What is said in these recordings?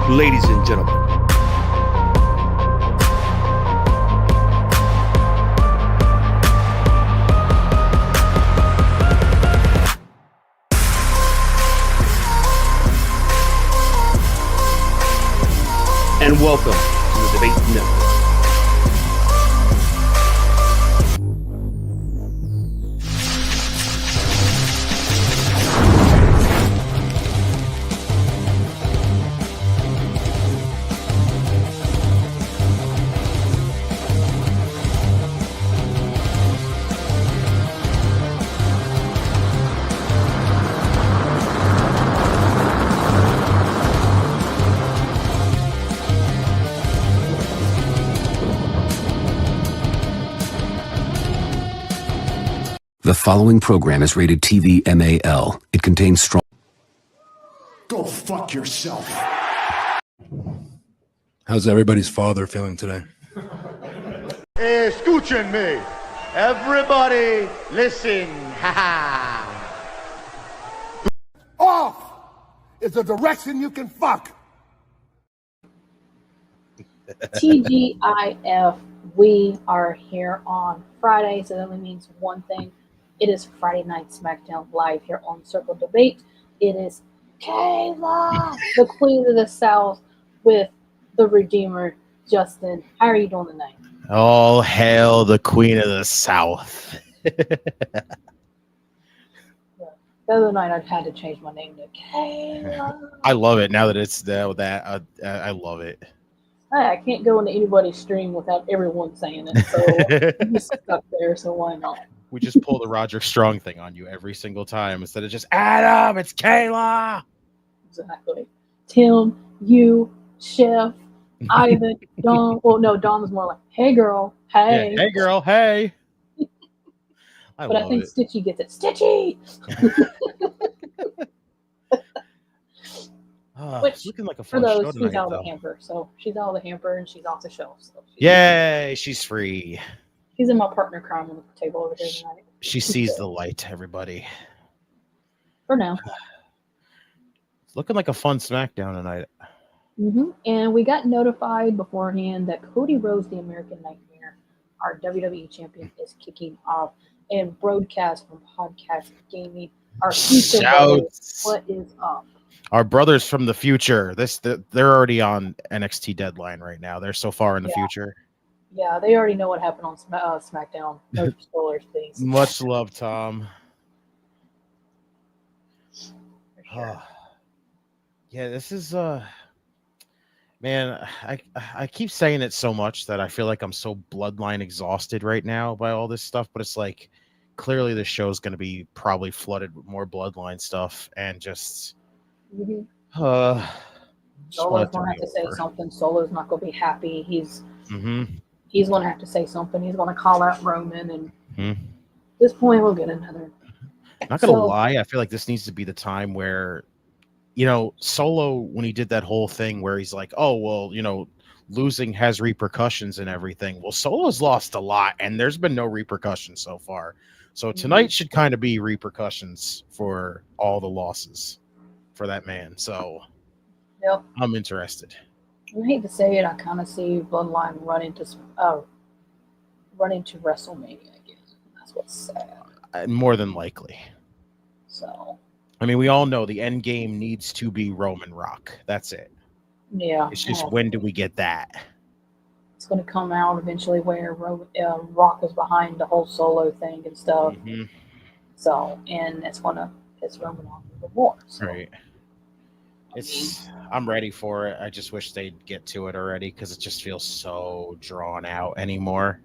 Ladies and gentlemen, and welcome to the Debate Network. The following program is rated TV MAL. It contains strong... Go fuck yourself. How's everybody's father feeling today? Escúchenme. Everybody listen. Off is the direction you can fuck. TGIF, we are here on Friday, so that only means one thing. It is Friday Night Smackdown live here on Circle Debate. It is Kayla, the Queen of the South, with the Redeemer, Justin. How are you doing tonight? All hail the Queen of the South. The other night I had to change my name to Kayla. I love it now that it's that. I love it. I can't go into anybody's stream without everyone saying it, so I'm just stuck there, so why not? We just pull the Roger Strong thing on you every single time instead of just Adam, it's Kayla. Exactly. Tim, you, Chef, Ivan, Dom. Well, no, Dom's more like, hey, girl, hey. Yeah, hey, girl, hey. But I think Stitchy gets it. Stitchy! Which, looking like a for fun those, show she's tonight, out of though. the hamper. So she's out of the hamper and she's off the shelf. So Yay, she's free. She's in my partner crime on the table over here tonight. She sees the light, everybody. For now. It's looking like a fun SmackDown tonight. And we got notified beforehand that Cody Rhodes, the American Nightmare, our WWE champion, is kicking off. And broadcast from Podcast Gaming, our future brothers, what is up? Our brothers from the future. They're already on NXT Deadline right now. They're so far in the future. Yeah, they already know what happened on SmackDown. No spoilers, please. Much love, Tom. Sure. Yeah, this is man, I keep saying it so much that I feel like I'm so bloodline exhausted right now by all this stuff, but it's like clearly the show's going to be probably flooded with more bloodline stuff and just Solo's going to have to say something. Solo's not going to be happy. He's going to have to say something. He's going to call out Roman, and at this point, we'll get another. Not going to lie, I feel like this needs to be the time where, Solo, when he did that whole thing where he's like, oh, well, losing has repercussions and everything. Well, Solo's lost a lot, and there's been no repercussions so far. So tonight should kind of be repercussions for all the losses for that man. So I'm interested. I hate to say it, I kind of see Bloodline run into WrestleMania again. That's what's sad. More than likely. So, I mean, we all know the end game needs to be Roman Rock. That's it. Yeah. It's just when do we get that? It's going to come out eventually where Rock was behind the whole Solo thing and stuff. So, and it's going to piss Roman off even more. So. Right. I'm ready for it. I just wish they'd get to it already because it just feels so drawn out anymore.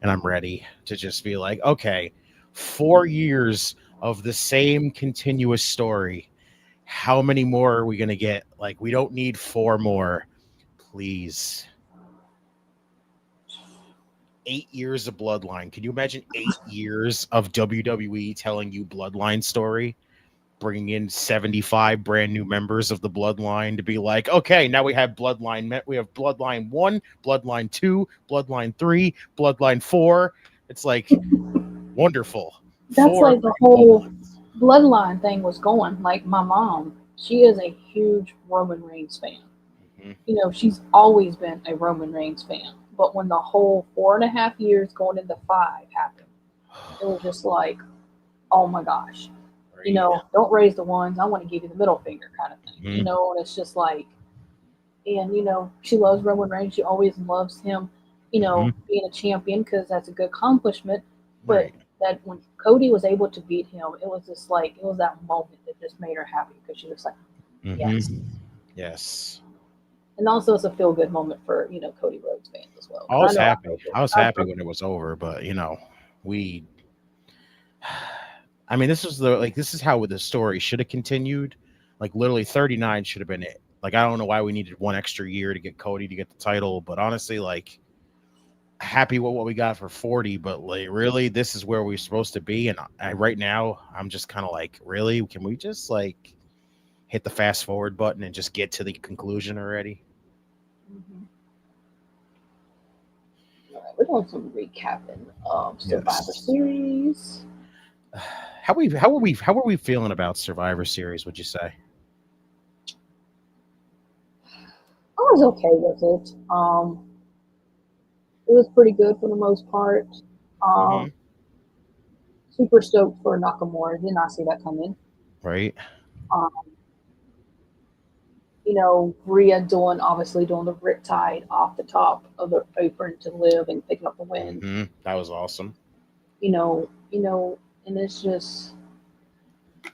And I'm ready to just be like, okay, 4 years of the same continuous story. How many more are we going to get? Like, we don't need 4 more. Please. 8 years of Bloodline. Can you imagine 8 years of WWE telling you Bloodline story? Bringing in 75 brand new members of the Bloodline to be like, okay, now we have Bloodline. We have Bloodline 1, Bloodline 2, Bloodline 3, Bloodline 4. It's like wonderful. That's like the whole Bloodline thing was going, like my mom, she is a huge Roman Reigns fan. Mhm. You know, she's always been a Roman Reigns fan. But when the whole 4.5 years going into 5 happened, it was just like, oh my gosh. You know, don't raise the ones. I want to give you the middle finger kind of thing. Mhm. You know, and it's just like, and you know, she loves Roman Reigns. She always loves him, you know, being a champion because that's a good accomplishment. But Right. that when Cody was able to beat him, it was just like, it was that moment that just made her happy because she was like, yes. Yes. And also, it's a feel good moment for, you know, Cody Rhodes fans as well. I was happy. I I was happy when it was over, but you know, I mean, this is how the story should have continued. Like literally 39 should have been it. Like I don't know why we needed one extra year to get Cody to get the title, but honestly, like happy with what we got for 40, but like really this is where we're supposed to be. And right now I'm just kind of like, really, can we just like hit the fast forward button and just get to the conclusion already? All right, we're doing some recapping of Survivor Series. How are we feeling about Survivor Series, would you say? I was okay with it. It was pretty good for the most part. Super stoked for Nakamura. Did not see that coming. Right. You know, Rhea obviously doing the riptide off the top of the apron to live and picking up the win. That was awesome. You know, and it's just, I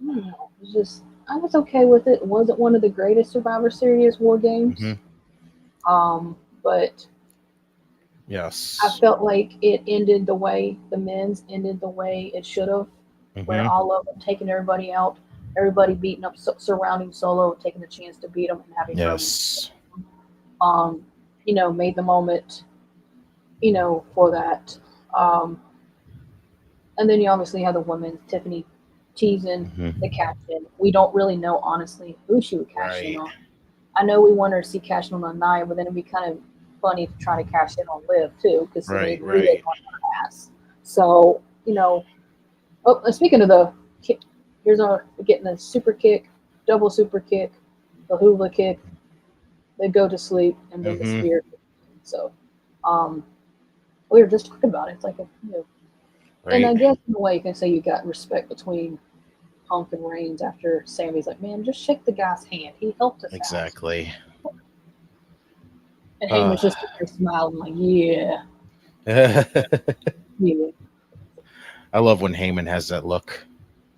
don't know, it's just, I was okay with it. It wasn't one of the greatest Survivor Series war games. But yes, I felt like it ended the way the men's ended the way it should have, where all of them taking everybody out, everybody beating up, surrounding Solo, taking a chance to beat him and having you know, made the moment, you know, for that. And then you obviously have the women, Tiffany teasing the cash in. We don't really know, honestly, who she would cash in on. I know we want her to see cash in on Nia, but then it'd be kind of funny to try to cash in on Liv, too, because they really on her ass. So, you know, speaking of the kick, we're getting the super kick, double super kick, the hula kick. They go to sleep, and then the spear. So, we were just talking about it. It's like, you know, and I guess in a way you can say you got respect between Punk and Reigns after Sammy's like, man, just shake the guy's hand. He helped us exactly. out. And Heyman's just smiling like, yeah. Yeah. I love when Heyman has that look.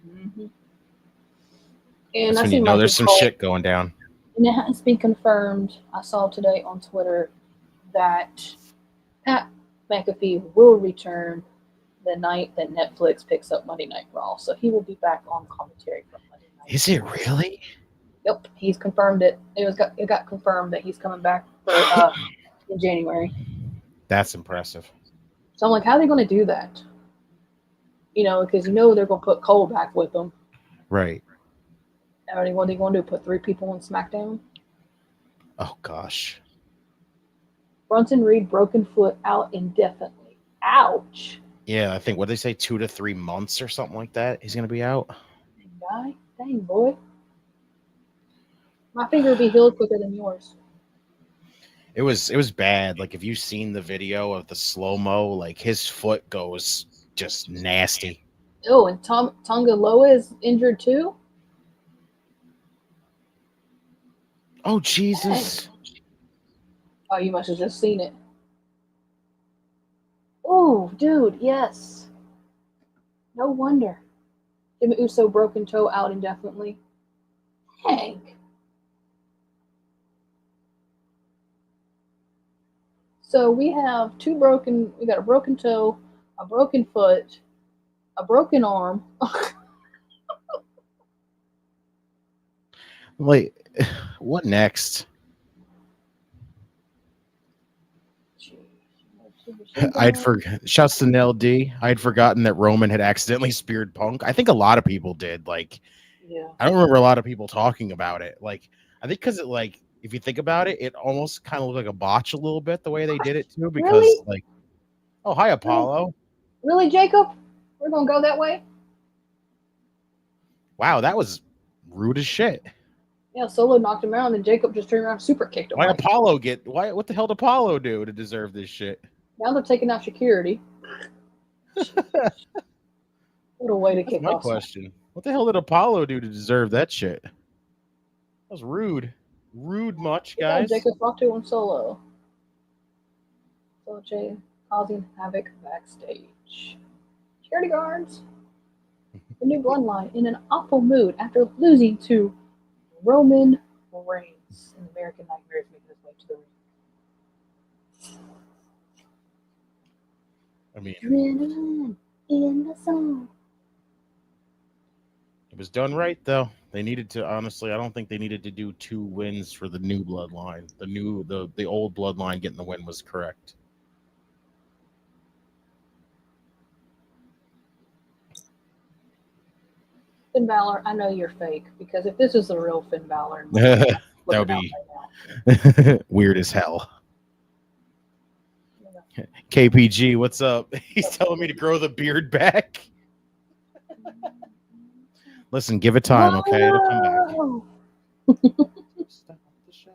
And that's when you know there's some shit going down. And it has been confirmed. I saw today on Twitter that Pat McAfee will return the night that Netflix picks up Monday Night Raw. So he will be back on commentary for Monday Night. Is it really? Yep, he's confirmed it. It got confirmed that he's coming back for in January. That's impressive. So I'm like, how are they going to do that? You know, because you know they're going to put Cole back with them. Right. What are they going to do? Put 3 people on SmackDown? Oh, gosh. Bronson Reed, broken foot, out indefinitely. Ouch. Yeah, I think, what did they say, 2 to 3 months or something like that? He's going to be out. Dang, boy. My finger would be healed quicker than yours. It was bad. Like, if you've seen the video of the slow-mo, like, his foot goes just nasty. Oh, and Tonga Loa is injured too? Oh, Jesus. Dang. Oh, you must have just seen it. Oh, dude, yes. No wonder. Jimmy Uso broken toe out indefinitely. Dang. So we have we got a broken toe, a broken foot, a broken arm. Wait, what next? Shouts to Nell D. I'd forgotten that Roman had accidentally speared Punk. I think a lot of people did. Like, yeah. I don't remember a lot of people talking about it. Like, I think because it, like, if you think about it, it almost kind of looked like a botch a little bit the way they did it too. Because really? like, oh, hi Apollo. Really, Jacob? We're gonna go that way? Wow, that was rude as shit. Yeah, Solo knocked him out, and then Jacob just turned around and super kicked him. What the hell did Apollo do to deserve this shit? Now they're taking out security. What a way to kick my off. question. What the hell did Apollo do to deserve that shit? That was rude. Rude much, guys. Jacob talked to him Solo. So Jay causing havoc backstage. Security guards. The new Bloodline in an awful mood after losing to Roman Reigns. And American Nightmare is making his way to the ring. I mean, Adrenaline in the zone. it was done right though. They needed to, honestly, I don't think they needed to do 2 wins for the new bloodline. The old bloodline getting the win was correct. Finn Balor, I know you're fake, because if this is the real Finn Balor, That would be weird as hell. KPG, what's up? He's telling me to grow the beard back. Listen, give it time, okay? It'll come back. Stop the show.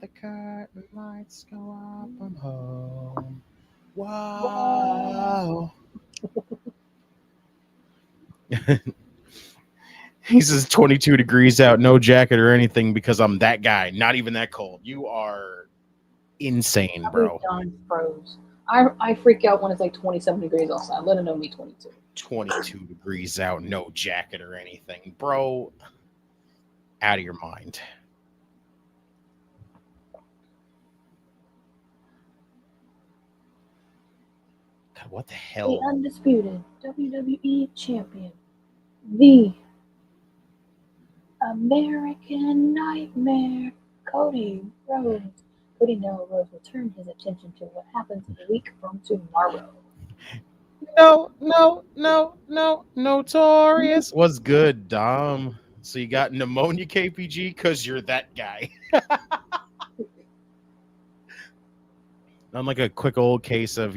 The curtain lights go up. I'm home. Wow. He says 22 degrees out, no jacket or anything because I'm that guy. Not even that cold. You are insane, bro. Froze. I freak out when it's like 27 degrees outside. Let it know me 22. 22 degrees out, no jacket or anything. Bro, out of your mind. God, what the hell? The undisputed WWE champion. The American Nightmare. Cody Rhodes. Cody now Rhodes will turn his attention to what happens a week from tomorrow. No, Notorious. What's good, Dom? So you got pneumonia, KPG, because you're that guy. Not like a quick old case of,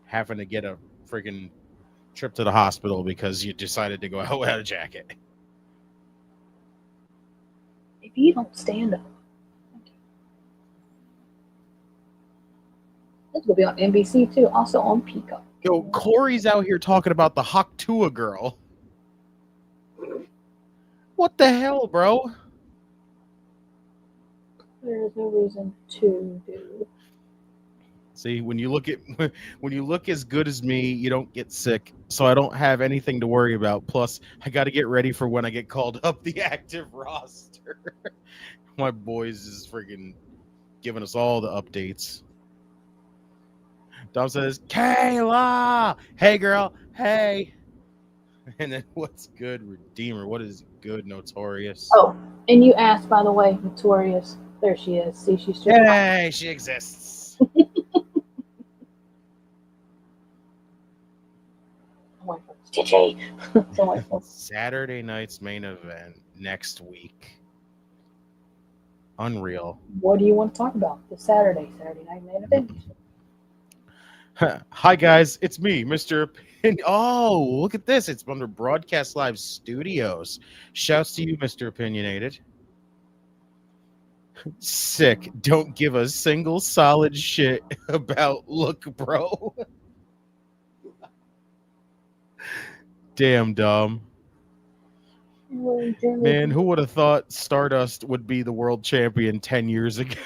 having to get a freaking trip to the hospital because you decided to go out without a jacket. If you don't stand up. This will be on NBC too, also on Peacock. Yo, Corey's out here talking about the Haktua girl. What the hell, bro? There is no reason to do. See, when you look as good as me, you don't get sick. So I don't have anything to worry about. Plus, I got to get ready for when I get called up the active roster. My boys is freaking giving us all the updates. Dom says, Kayla! Hey, girl. Hey. And then what's good, Redeemer? What is good, Notorious? Oh, and you asked, by the way, Notorious. There she is. See, she's just. Hey, she exists. Stitchy. Saturday night's main event next week. Unreal. What do you want to talk about? The Saturday night main event. Hi guys, it's me, Mr. Oh, look at this. It's under Broadcast Live Studios. Shouts to you, Mr. Opinionated. Sick. Don't give a single solid shit about look, bro. Damn, Dom. Man, who would have thought Stardust would be the world champion 10 years ago?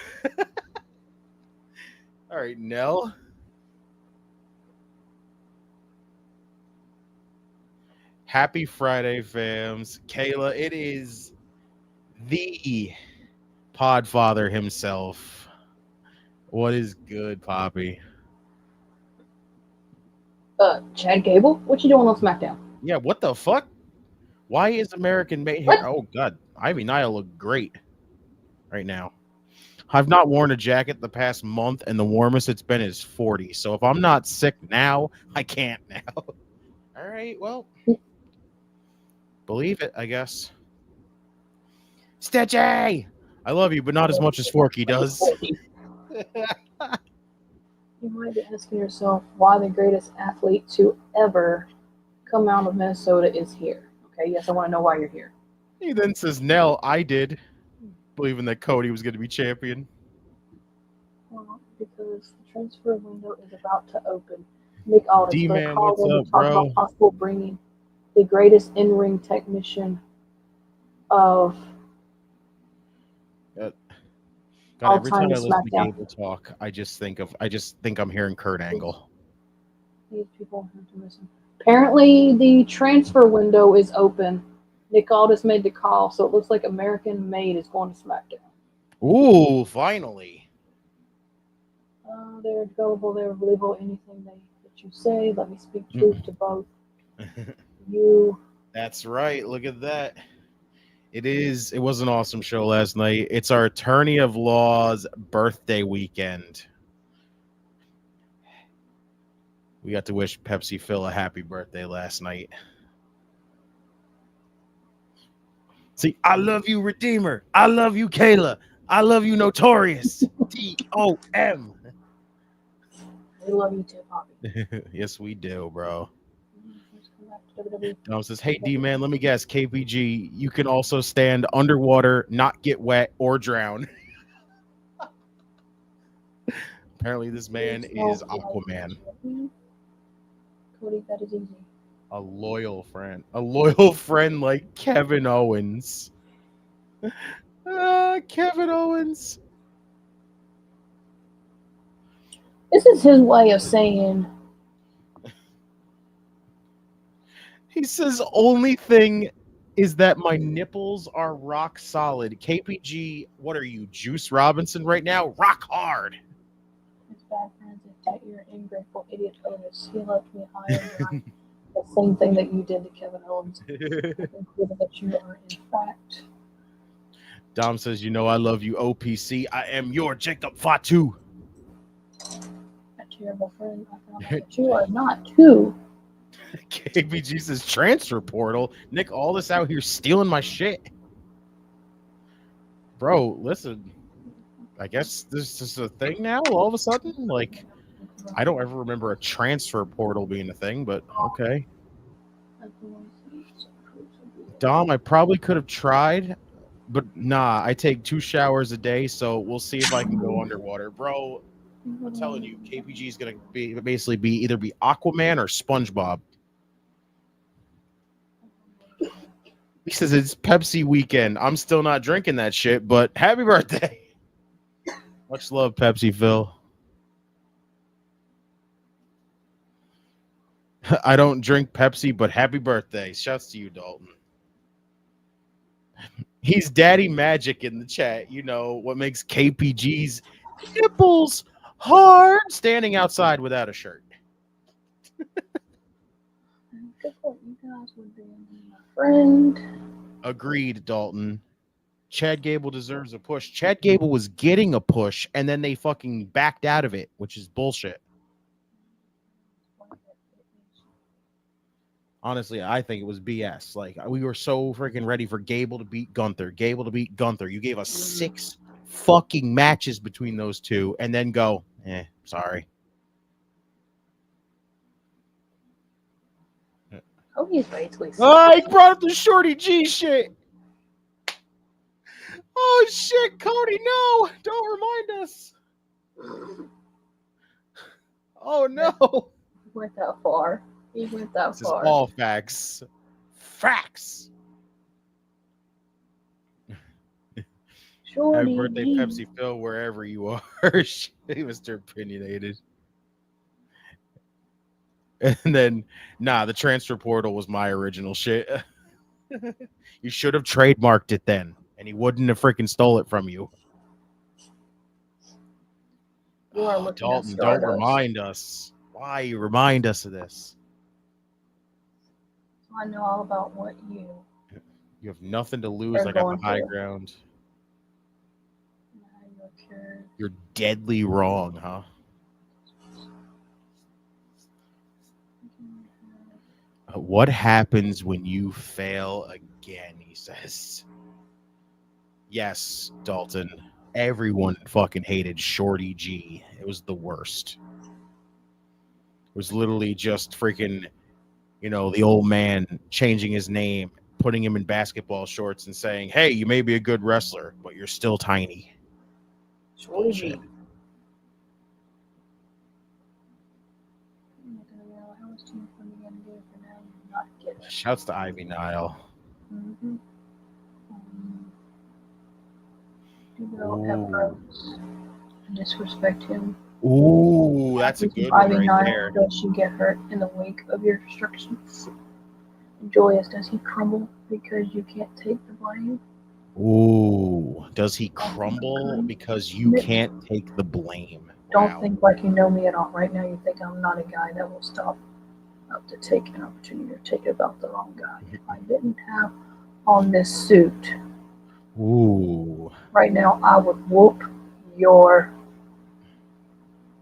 All right, Nell. Happy Friday, fams. Kayla, it is the Podfather himself. What is good, Poppy? Chad Gable? What you doing on SmackDown? Yeah, what the fuck? Why is American made here? Oh, God. Ivy Nile look great right now. I've not worn a jacket the past month, and the warmest it's been is 40. So if I'm not sick now, I can't now. All right, well, believe it, I guess. Stitchy! I love you, but not as much as Forky does. You might be asking yourself why the greatest athlete to ever come out of Minnesota is here. Okay, yes, I want to know why you're here. He then says, Nell, I did, believing that Cody was going to be champion. Well, because the transfer window is about to open. Nick Aldis for the D-Man, call what's when up, we talk bro? about possible bringing the greatest in-ring technician of God, all every time time I to listen to SmackDown. Gable talk, I just think I'm hearing Kurt Angle. These people have to listen. Apparently, the transfer window is open. Nick Aldis made the call, so it looks like American Made is going to SmackDown. Ooh, finally. They're available. They're available. Anything that you say. Let me speak truth to both. You. That's right. Look at that. It was an awesome show last night. It's our Attorney of Law's birthday weekend. We got to wish Pepsi Phil a happy birthday last night. See, I love you, Redeemer. I love you, Kayla. I love you, Notorious. DOM. We love you too, Poppy. Yes, we do, bro. Let's come back to WWE. Dom says, hey, D-Man, let me guess. KPG, you can also stand underwater, not get wet, or drown. Apparently, this man is Aquaman. Cody, that is easy. A loyal friend. A loyal friend like Kevin Owens. Kevin Owens. This is his way of saying. He says, only thing is that my nipples are rock solid. KPG, what are you, Juice Robinson right now? Rock hard. It's bad friends that you're ungrateful idiot Otis. He left me high and dry. The same thing that you did to Kevin Owens. I concluded that you are in fact. Dom says, you know I love you, OPC. I am your Jacob Fatu. A terrible friend. I found out that you are not too. KPG says, transfer portal. Nick Aldis out here stealing my shit. Bro, listen. I guess this is a thing now all of a sudden. Like, I don't ever remember a transfer portal being a thing, but okay. Dom, I probably could have tried, but nah, I take 2 showers a day, so we'll see if I can go underwater. Bro, I'm telling you, KPG is going to basically either be Aquaman or SpongeBob. He says it's Pepsi weekend. I'm still not drinking that shit, but happy birthday. Much love, Pepsi Phil. I don't drink Pepsi, but happy birthday. Shouts to you, Dalton. He's Daddy Magic in the chat. You know what makes KPG's nipples hard? Standing outside without a shirt. Good point. You guys would be my friend. Agreed, Dalton. Chad Gable deserves a push. Chad Gable was getting a push, and then they fucking backed out of it, which is bullshit. Honestly, I think it was BS. Like, we were so freaking ready for Gable to beat Gunther. Gable to beat Gunther. You gave us 6 fucking matches between those two, and then go, sorry. Cody's basically. Oh, he brought up the Shorty G shit. Oh, shit, Cody, no. Don't remind us. Oh, no. He went that far. He went that This is far. all facts. Facts. Shorty Happy birthday, G. Pepsi Phil, wherever you are. Mr. Opinionated. And then, the transfer portal was my original shit. You should have trademarked it then, and he wouldn't have freaking stole it from you. You are looking at Dalton, don't Stardust. remind us. Why you remind us of this? I know all about what you. You have nothing to lose. They're I got going the high through. ground. You're You're deadly wrong, huh? What happens when you fail again, he says. Yes, Dalton. Everyone fucking hated Shorty G. It was the worst. It was literally just freaking, the old man changing his name putting him in basketball shorts and saying, "Hey, you may be a good wrestler, but you're still tiny." Bullshit. Shouts to Ivy Nile. Mm-hmm. Disrespect him. Ooh, that's a good one right there. Does she get hurt in the wake of your destructions? Joyous, does he crumble because you can't take the blame? Ooh, does he crumble because you can't take the blame? Don't think like you know me at all. Right now, you think I'm not a guy that will stop up to take an opportunity to take it about the wrong guy. If I didn't have on this suit, ooh, right now I would whoop your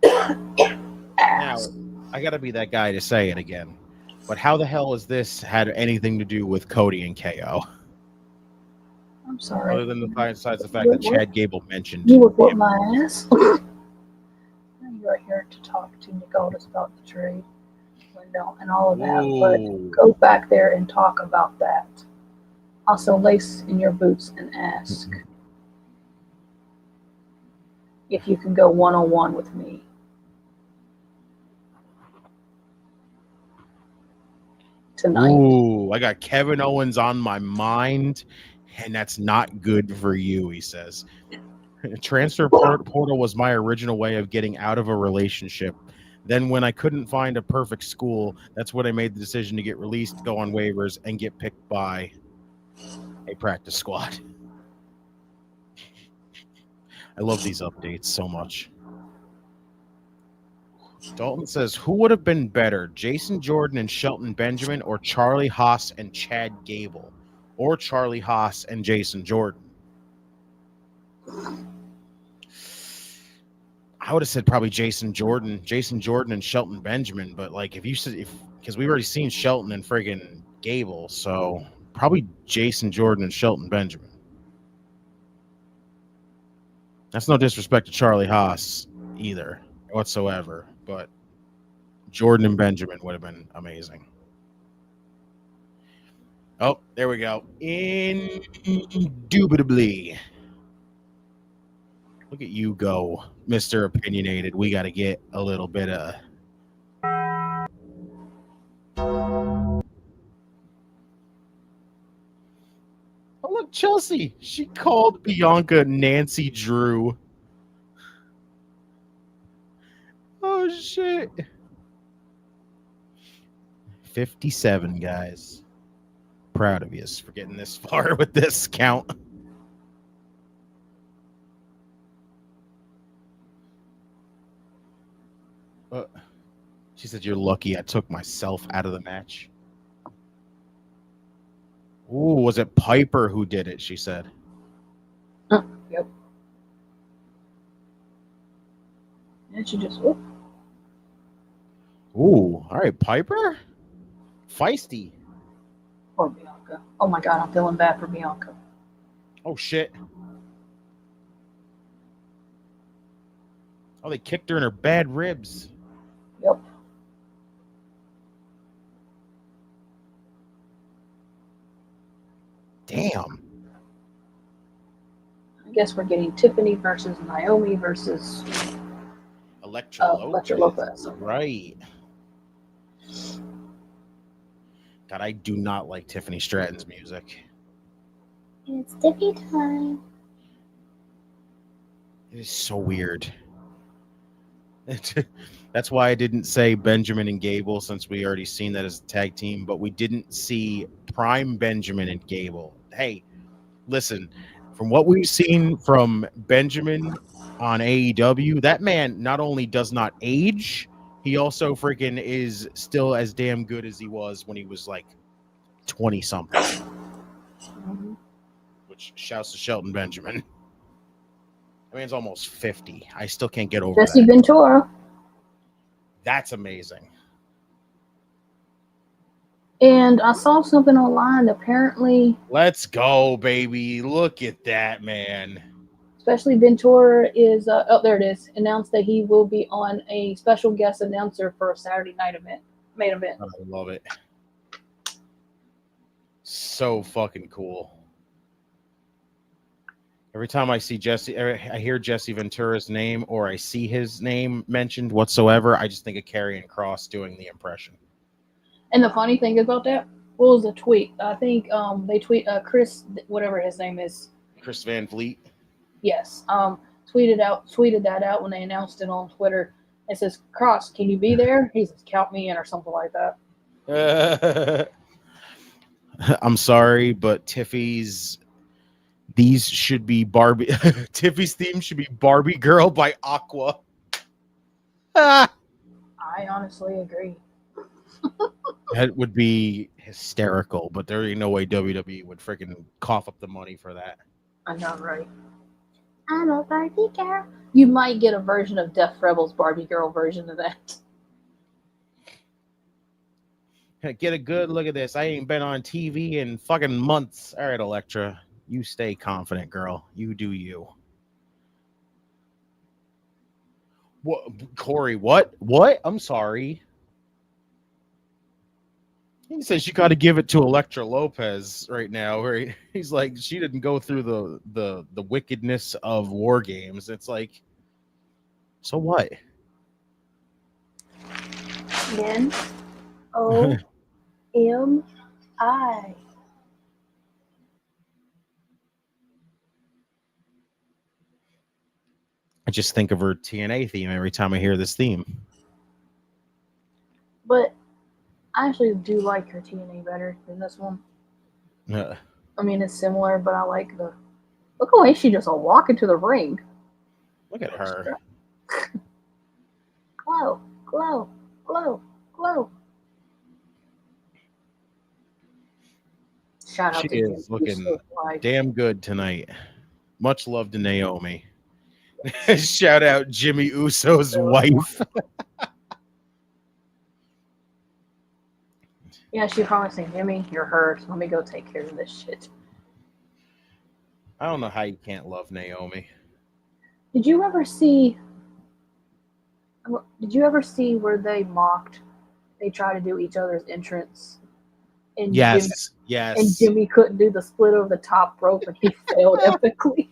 ass. Now, I gotta be that guy to say it again. But how the hell has this had anything to do with Cody and KO? I'm sorry. Other than besides the fact that Chad Gable mentioned you would whoop my ass. Now you are here to talk to Nick Aldis about the trade window and all of that, but go back there and talk about that. Also, lace in your boots and ask if you can go one-on-one with me. Tonight. Ooh, I got Kevin Owens on my mind, and that's not good for you, he says. Transfer portal was my original way of getting out of a relationship. Then when I couldn't find a perfect school, that's when I made the decision to get released, go on waivers, and get picked by a practice squad. I love these updates so much. Dalton says, who would have been better, Jason Jordan and Shelton Benjamin, or Charlie Haas and Chad Gable, or Charlie Haas and Jason Jordan? I would have said probably Jason Jordan and Shelton Benjamin, but like if you said because we've already seen Shelton and friggin' Gable, so probably Jason Jordan and Shelton Benjamin. That's no disrespect to Charlie Haas either whatsoever, but Jordan and Benjamin would have been amazing. Oh, there we go. Indubitably. Look at you go, Mr. Opinionated. We got to get a little bit of... Oh, look, Chelsea. She called Bianca Nancy Drew. Oh, shit. 57, guys. Proud of you for getting this far with this count. She said, you're lucky I took myself out of the match. Ooh, was it Piper who did it, she said. Yep. And she just, whoop. Ooh, all right, Piper? Feisty. Poor Bianca. Oh my God, I'm feeling bad for Bianca. Oh, shit. Oh, they kicked her in her bad ribs. Yep. Damn. I guess we're getting Tiffany versus Naomi versus Electra Lopez. Right. God, I do not like Tiffany Stratton's music. It's Tiffany time. It is so weird. That's why I didn't say Benjamin and Gable, since we already seen that as a tag team, but we didn't see Prime Benjamin and Gable. Hey, listen, from what we've seen from Benjamin on AEW, that man not only does not age, he also freaking is still as damn good as he was when he was like 20 something. Mm-hmm. Which shouts to Shelton Benjamin. That man's almost 50. I still can't get over Jesse that. Ventura. That's amazing. And I saw something online. Apparently, Let's go, baby. Look at that, man. especially Ventura is oh, there it is. Announced that he will be on a special guest announcer for a Saturday night main event. I love it. so fucking cool. Every time I see I hear Jesse Ventura's name or I see his name mentioned whatsoever, I just think of Karrion Kross doing the impression. And the funny thing about that, what was the tweet? I think they tweet Chris, whatever his name is. Chris Van Vliet. Yes. Tweeted that out when they announced it on Twitter. It says, Cross, can you be there? He says, count me in or something like that. I'm sorry, but these should be Barbie. Tiffy's theme should be Barbie Girl by Aqua. I honestly agree. That would be hysterical, but there ain't no way WWE would freaking cough up the money for that. I know, right? I'm a Barbie girl. You might get a version of Death Rebel's Barbie Girl version of that. Get a good look at this. I ain't been on TV in fucking months. All right, Elektra. You stay confident, girl. You do you. What, Corey? What? I'm sorry. He says you got to give it to Elektra Lopez right now. Where he's like, she didn't go through the wickedness of War Games. It's like, so what? N-O-M-I. I just think of her TNA theme every time I hear this theme. But I actually do like her TNA better than this one. I mean, it's similar, but I like the... Look away, she just walk into the ring. Look at her. Glow, glow, glow, glow. Shout out She to is looking damn good tonight. Much love to Naomi. Shout out Jimmy Uso's wife. Yeah, she promised me, Jimmy, you're hurt. Let me go take care of this shit. I don't know how you can't love Naomi. Did you ever see where they tried to do each other's entrance? And Yes. And Jimmy couldn't do the split over the top rope and he failed epically.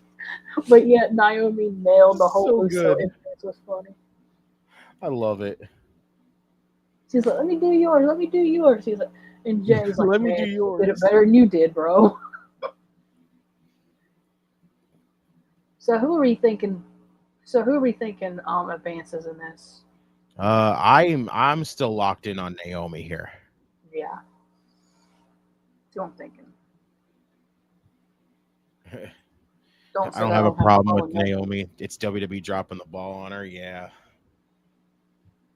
But yet Naomi nailed the whole Uso entrance. It was funny. I love it. She's like, let me do yours. Let me do yours. He's like, and Jay's like, let me do yours. You did it better than you did, bro. So who are we thinking advances in this? I'm still locked in on Naomi here. Yeah. That's what I'm thinking. I don't have a problem with Naomi. It's WWE dropping the ball on her. Yeah.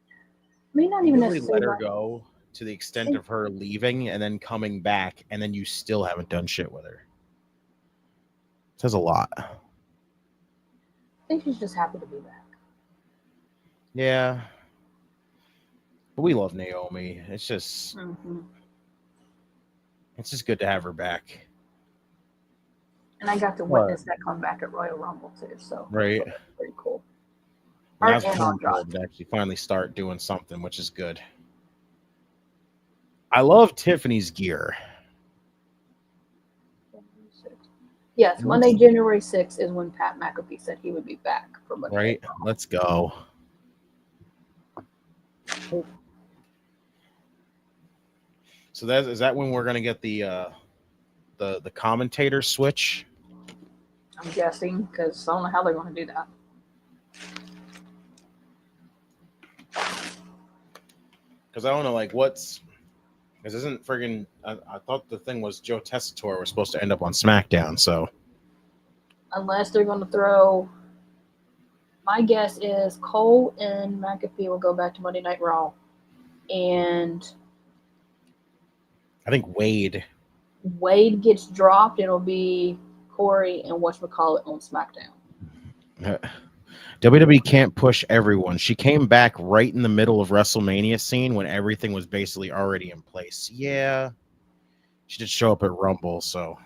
I mean, not even really necessarily let her go to the extent of her leaving and then coming back, and then you still haven't done shit with her. It says a lot. I think she's just happy to be back. Yeah. But we love Naomi. It's just it's just good to have her back. And I got to witness that come back at Royal Rumble too, so right. Pretty cool. And that's cool to actually finally start doing something, which is good. I love Tiffany's gear. Yes, Monday, January 6th is when Pat McAfee said he would be back for Monday. Right, let's go. So is that when we're gonna get the commentator switch? I'm guessing, because I don't know how they're going to do that. Because I don't know, because isn't friggin' I thought the thing was Joe Tessitore was supposed to end up on SmackDown, so unless they're going to throw, my guess is Cole and McAfee will go back to Monday Night Raw, and I think Wade gets dropped. It'll be Corey and whatchamacallit on SmackDown. WWE can't push everyone. She came back right in the middle of WrestleMania scene when everything was basically already in place. Yeah, she did show up at Rumble, so.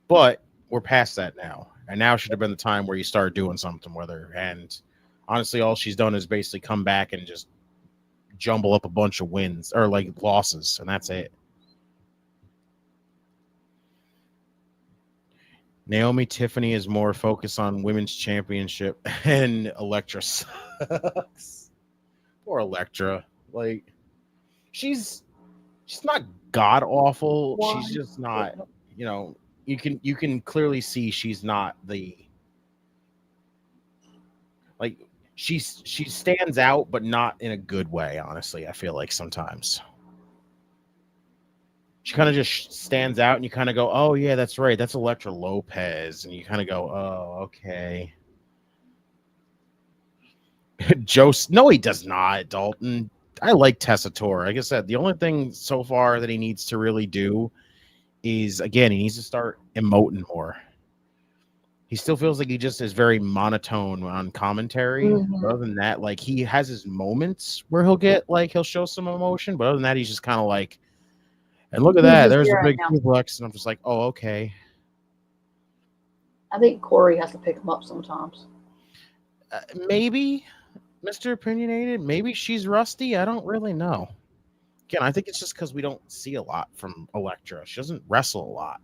But we're past that now. And now should have been the time where you start doing something with her. And honestly, all she's done is basically come back and just jumble up a bunch of wins or losses, and that's it. Naomi Tiffany is more focused on women's championship, and Elektra sucks. Poor Elektra. Like, she's not god awful. Why? She's just not. You know, you can clearly see she's not the. Like, she stands out, but not in a good way. Honestly, I feel like sometimes. She kind of just stands out, and you kind of go, "Oh yeah, that's right. That's Elektra Lopez," and you kind of go, "Oh, okay." No, he does not, Dalton. I like Tessitore. Like I said, the only thing so far that he needs to really do is, again, he needs to start emoting more. He still feels like he just is very monotone on commentary. Mhm. Other than that, like, he has his moments where he'll show some emotion, but other than that, he's just kind of like, and look at He's that, just there's a there big now. suplex, and I'm just like, oh, okay. I think Corey has to pick him up sometimes. Maybe, Mr. Opinionated, maybe she's rusty. I don't really know. Again, I think it's just because we don't see a lot from Elektra. She doesn't wrestle a lot.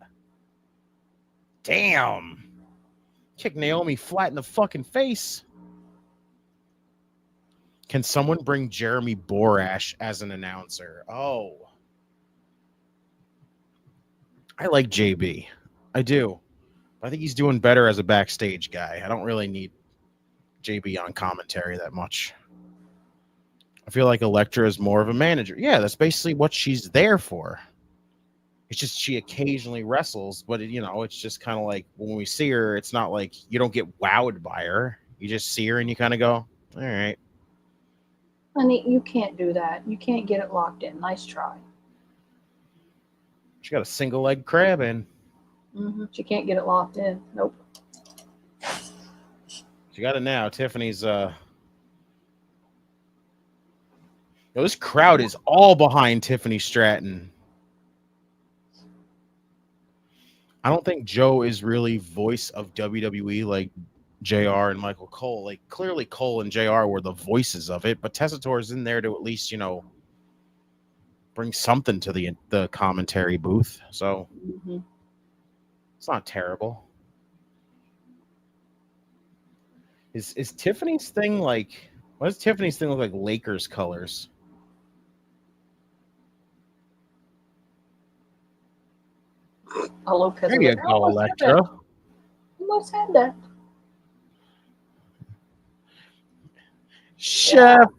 Damn. Kick Naomi flat in the fucking face. Can someone bring Jeremy Borash as an announcer? Oh. I like JB. I do. I think he's doing better as a backstage guy. I don't really need JB on commentary that much. I feel like Elektra is more of a manager. Yeah, that's basically what she's there for. It's just she occasionally wrestles, but it's just kind of like when we see her, it's not like you don't get wowed by her. You just see her and you kind of go, all right. Honey, you can't do that. You can't get it locked in. Nice try. She got a single leg crab in. She can't get it locked in. Nope. She got it now. Tiffany's this crowd is all behind Tiffany Stratton. I don't think Joe is really voice of WWE like JR and Michael Cole. Like, clearly Cole and JR were the voices of it, but Tessitore's in there to at least, bring something to the commentary booth. So it's not terrible. Is Tiffany's thing like, why does Tiffany's thing look like Lakers colors? Lopez. There you go, Elektra. You must have that. Chef,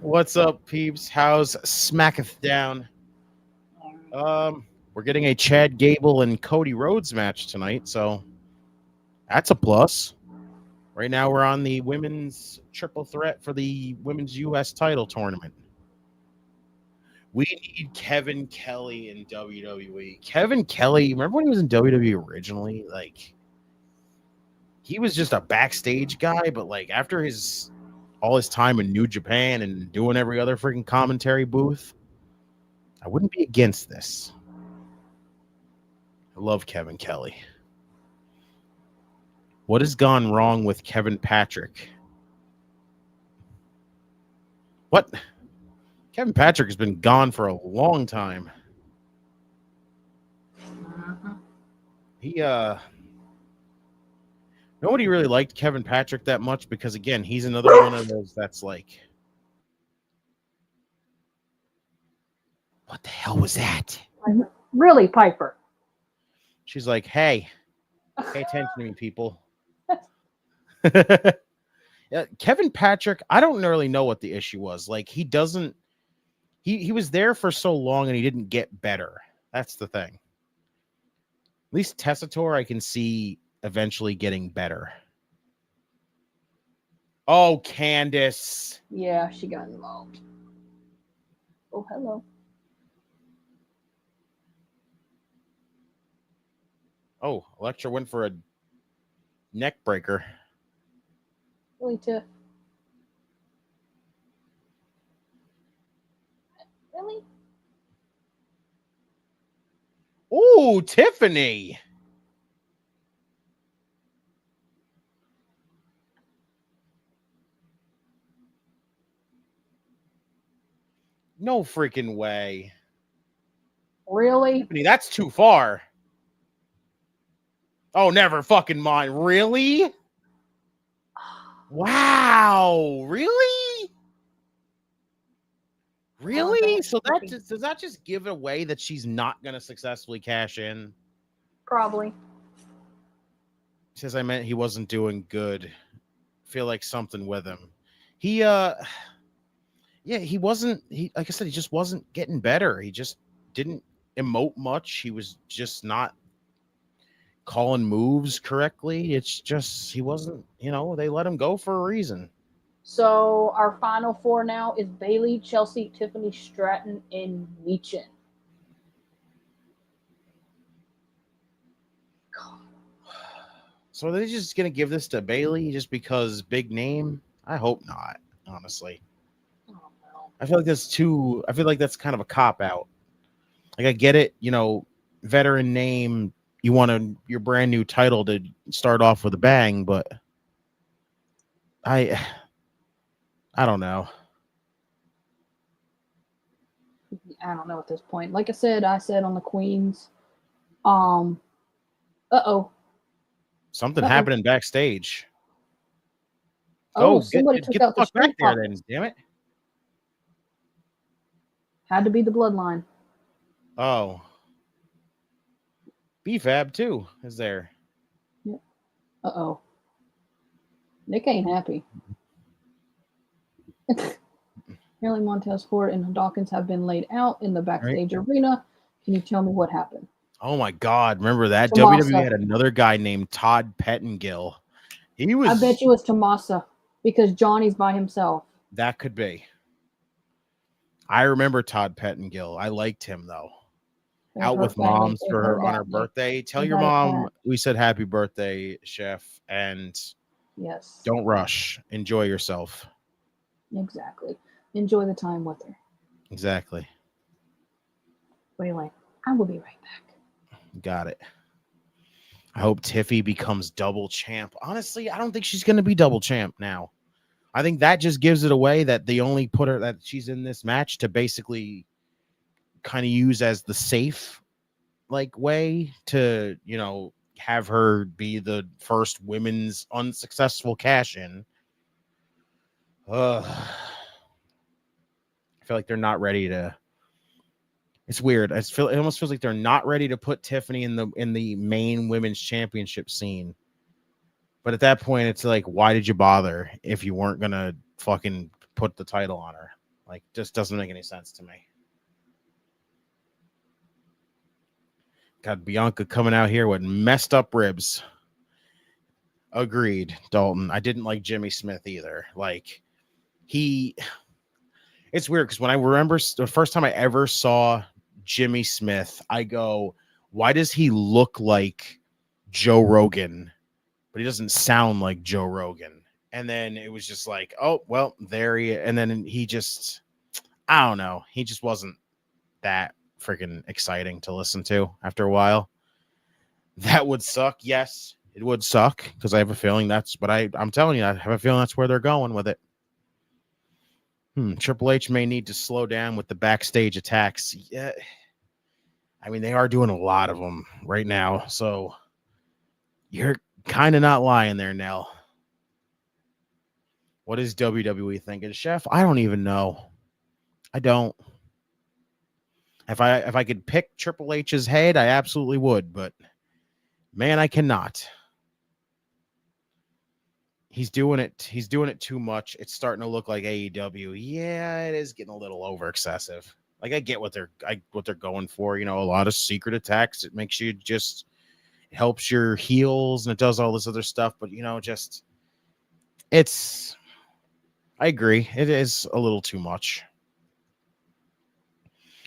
what's up, peeps? How's Smackdown? We're getting a Chad Gable and Cody Rhodes match tonight, so that's a plus. Right now, we're on the women's triple threat for the women's U.S. title tournament. We need Kevin Kelly in WWE. Kevin Kelly, remember when he was in WWE originally? Like, he was just a backstage guy, but like after all his time in New Japan and doing every other freaking commentary booth, I wouldn't be against this. I love Kevin Kelly. What has gone wrong with Kevin Patrick? What? Kevin Patrick has been gone for a long time. Nobody really liked Kevin Patrick that much because, again, he's another one of those that's like, what the hell was that? Really, Piper? She's like, hey, pay attention to me, people. Kevin Patrick, I don't really know what the issue was. Like, he was there for so long and he didn't get better. That's the thing. At least Tessitore, I can see eventually getting better. Oh, Candace. Yeah, she got involved. Oh, hello. Oh, Elektra went for a neck breaker. Really, Tiff? Really? Ooh, Tiffany. No freaking way. Really? Tiffany, that's too far. Oh, never fucking mind. Really? Wow. Really? Really? So does that just give away that she's not going to successfully cash in? Probably. Says I meant he wasn't doing good. Feel like something with him. He wasn't, like I said, he just wasn't getting better. He just didn't emote much. He was just not calling moves correctly. It's just he wasn't, they let him go for a reason. So our final four now is Bayley, Chelsea, Tiffany Stratton, and Meechin. So are they just gonna give this to Bayley just because big name? I hope not, honestly. Oh, no. I feel like that's kind of a cop out. Like I get it, veteran name, you want your brand new title to start off with a bang, but I don't know. I don't know at this point. Like I said on the Queens. Something happening backstage. Somebody took out the back there, then. Damn it! Had to be the Bloodline. Oh, BFAB too is there. Yeah. Nick ain't happy. Apparently Montez Ford and Dawkins have been laid out in the backstage arena. Can you tell me what happened? Oh my God! Remember that Tomasa. WWE had another guy named Todd Pettengill. I bet you it's Tomasa because Johnny's by himself. That could be. I remember Todd Pettengill. I liked him though. Out with moms on her birthday. Tell your mom we said happy birthday, Chef, and yes, don't rush. Enjoy yourself. Exactly. Enjoy the time with her. Exactly. Anyway, I will be right back. Got it. I hope Tiffy becomes double champ. Honestly, I don't think she's going to be double champ now. I think that just gives it away that they only put her, that she's in this match to basically kind of use as the safe way to, have her be the first women's unsuccessful cash in. I feel like they're not ready to. It's weird. It almost feels like they're not ready to put Tiffany in the main women's championship scene. But at that point, it's like, why did you bother if you weren't gonna fucking put the title on her? Like, just doesn't make any sense to me. Got Bianca coming out here with messed up ribs. Agreed, Dalton. I didn't like Jimmy Smith either. It's weird because when I remember the first time I ever saw Jimmy Smith, I go, why does he look like Joe Rogan, but he doesn't sound like Joe Rogan? And then it was just like, oh, well, there he is. And then he just, I don't know. He just wasn't that freaking exciting to listen to after a while. That would suck. Yes, it would suck because I have a feeling I'm telling you, I have a feeling that's where they're going with it. Triple H may need to slow down with the backstage attacks. Yeah, I mean, they are doing a lot of them right now, so you're kind of not lying there, Nell. What is WWE thinking, Chef? I don't even know. I don't. If I could pick Triple H's head, I absolutely would, but man, I cannot. He's doing it. He's doing it too much. It's starting to look like AEW. Yeah, it is getting a little over excessive. Like I get what they're going for. A lot of secret attacks. It makes you it helps your heels and it does all this other stuff. But I agree. It is a little too much.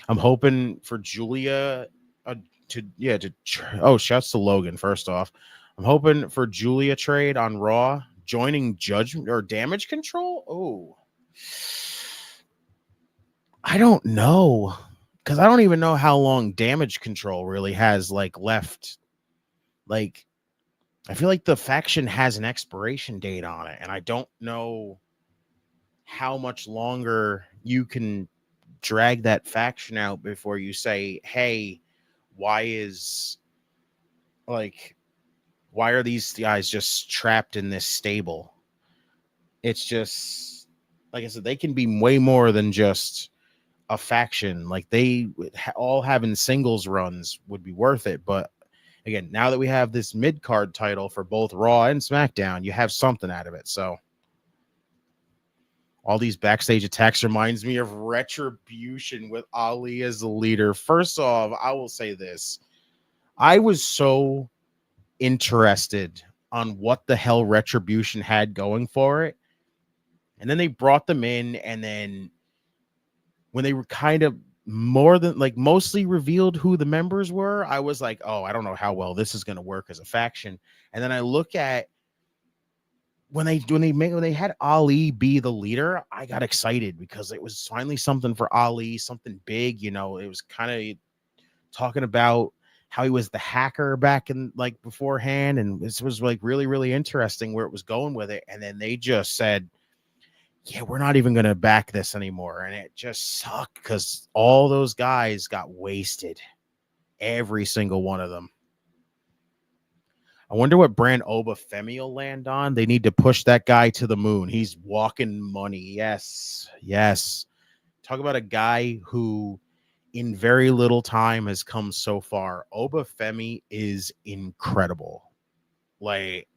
I'm hoping for Julia shouts to Logan first off. I'm hoping for Julia trade on Raw. Joining Judgment or Damage Control? Oh, I don't know because I don't even know how long Damage Control really has left. I feel like the faction has an expiration date on it, and I don't know how much longer you can drag that faction out before you say, "Hey, why is Why are these guys just trapped in this stable? It's just, like I said, they can be way more than just a faction. Like they all having singles runs would be worth it. But again, now that we have this mid-card title for both Raw and SmackDown, you have something out of it. So all these backstage attacks reminds me of Retribution with Ali as the leader. First off, I will say this. I was so interested on what the hell Retribution had going for it. And then they brought them in, and then when they were kind of more than like mostly revealed who the members were, I was like, oh, I don't know how well this is going to work as a faction. And then I look at when they had Ali be the leader, I got excited because it was finally something for Ali, something big. You know, it was kind of talking about how he was the hacker back in like beforehand, and this was like really, really interesting where it was going with it. And then they just said, yeah, we're not even going to back this anymore. And it just sucked because all those guys got wasted. Every single one of them. I wonder what brand Obafemi will land on. They need to push that guy to the moon. He's walking money. Yes. Yes. Talk about a guy who in very little time has come so far. Obafemi is incredible. Like,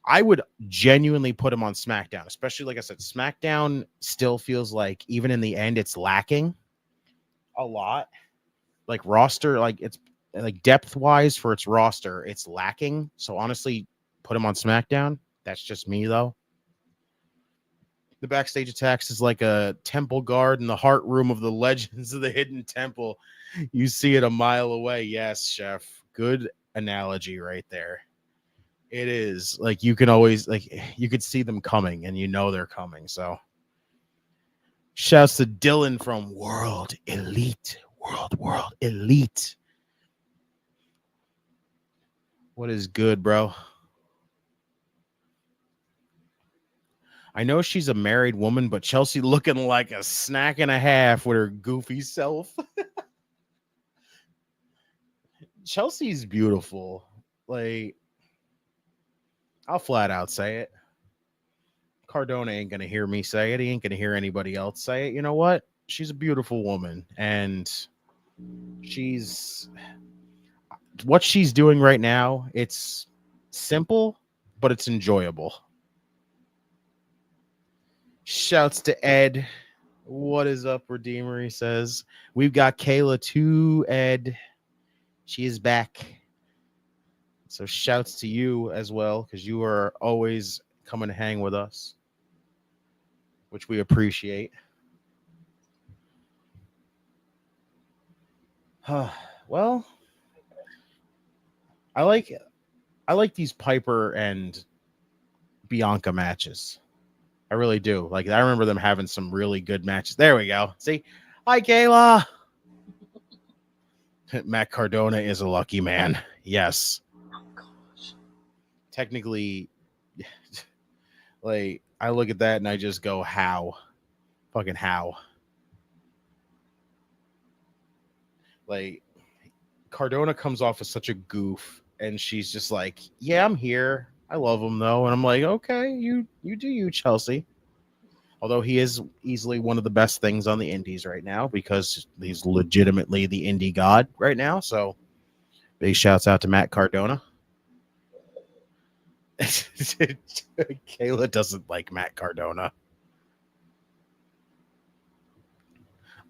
I would genuinely put him on SmackDown, especially like I said, SmackDown still feels like even in the end, it's lacking a lot. Like roster, like it's like depth wise for its roster, it's lacking. So honestly, put him on SmackDown. That's just me though. The backstage attacks is like a temple guard in the heart room of the Legends of the Hidden Temple. You see it a mile away. Yes, chef. Good analogy right there. It is like you can always like you could see them coming and you know they're coming. So shouts to Dylan from World Elite. World Elite. What is good, bro? I know she's a married woman, but Chelsea looking like a snack and a half with her goofy self. Chelsea's beautiful. Like, I'll flat out say it. Cardona ain't going to hear me say it. He ain't going to hear anybody else say it. You know what? She's a beautiful woman. And what she's doing right now, it's simple, but it's enjoyable. Shouts to Ed. What is up, Redeemer? He says, we've got Kayla too, Ed. She is back. So shouts to you as well, because you are always coming to hang with us, which we appreciate. Well, I like these Piper and Bianca matches. I really do. Like, I remember them having some really good matches. There we go. See? Hi, Kayla. Matt Cardona is a lucky man. Yes. Oh, gosh. Technically, like, I look at that and I just go, how? Fucking how? Like, Cardona comes off as such a goof, and she's just like, yeah, I'm here. I love him, though. And I'm like, okay, you do you, Chelsea. Although he is easily one of the best things on the indies right now because he's legitimately the indie god right now. So big shouts out to Matt Cardona. Kayla doesn't like Matt Cardona.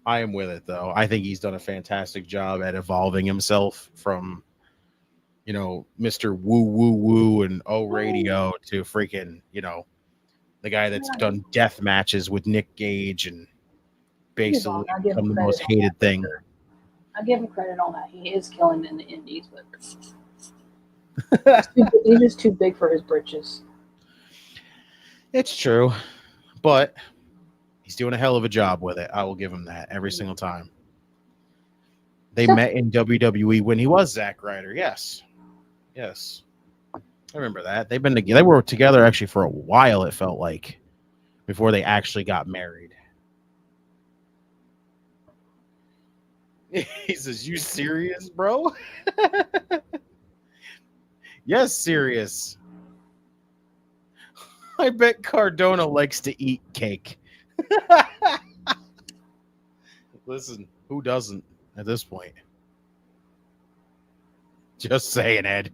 I am with it, though. I think he's done a fantastic job at evolving himself from, you know, Mr. Woo Woo Woo and O Radio to freaking, you know, the guy that's done death matches with Nick Gage and basically become the most hated thing. I give him credit on that. He is killing in the indies, but he's just too big for his britches. It's true, but he's doing a hell of a job with it. I will give him that every single time. They met in WWE when he was Zack Ryder. Yes. I remember that. They've been together. They were together actually for a while, it felt like, before they actually got married. He says, you serious, bro? Yes, serious. I bet Cardona likes to eat cake. Listen, who doesn't at this point? Just saying, Ed.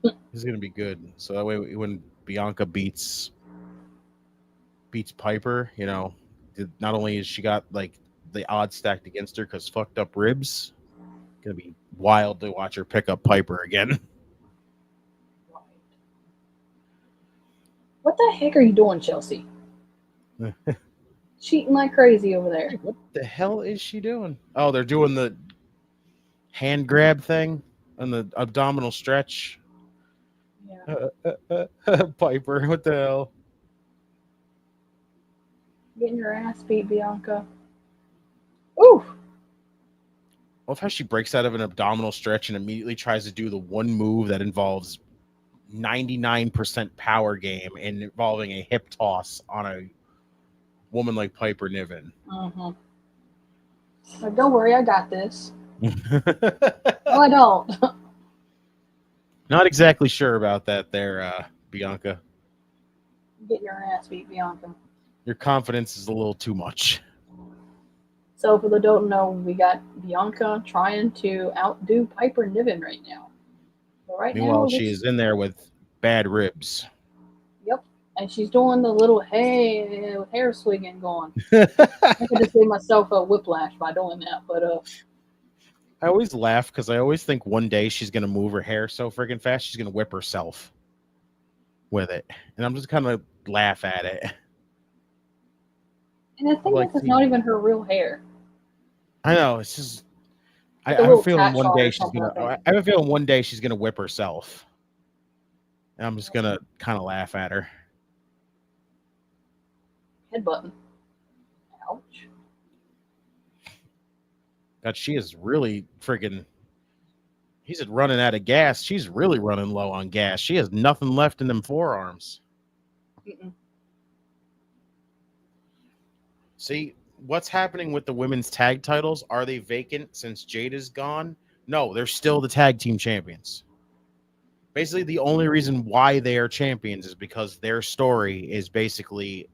This is gonna be good. So that way, when Bianca beats Piper, you know, not only is she got like the odds stacked against her because fucked up ribs, it's gonna be wild to watch her pick up Piper again. What the heck are you doing, Chelsea? Cheating like crazy over there. What the hell is she doing? Oh, they're doing the hand grab thing and the abdominal stretch. Yeah. Piper, what the hell? Getting your ass beat, Bianca. Ooh. I love how she breaks out of an abdominal stretch and immediately tries to do the one move that involves 99% power game and involving a hip toss on a woman like Piper Niven. Like, don't worry, I got this. No, I don't. Not exactly sure about that there, Bianca. Getting your ass beat, Bianca. Your confidence is a little too much. So for the don't know, we got Bianca trying to outdo Piper Niven right now. So right Meanwhile, now, she is in there with bad ribs. Yep. And she's doing the little hey with hair swinging going. I could just give myself a whiplash by doing that, but I always laugh because I always think one day she's gonna move her hair so freaking fast she's gonna whip herself with it, and I'm just kind of laugh at it. and I think this is not even her real hair. I know it's just I a have a little feeling catch one on day or she's something gonna. like I have a feeling one day she's gonna whip herself, and I'm just gonna kind of laugh at her. Headbutton. Ouch. God, she is really friggin'. He's running out of gas. She's really running low on gas. She has nothing left in them forearms. Mm-mm. See, what's happening with the women's tag titles? Are they vacant since Jade is gone? No, they're still the tag team champions. Basically, the only reason why they are champions is because their story is basically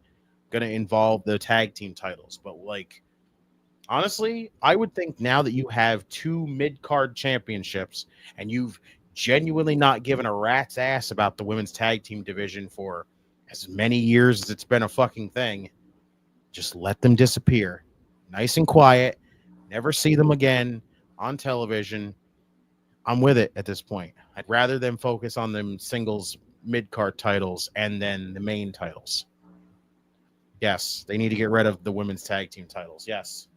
going to involve the tag team titles. But, like, honestly, I would think now that you have two mid-card championships and you've genuinely not given a rat's ass about the women's tag team division for as many years as it's been a fucking thing, just let them disappear. Nice and quiet. Never see them again on television. I'm with it at this point. I'd rather them focus on them singles mid-card titles and then the main titles. Yes, they need to get rid of the women's tag team titles. Yes.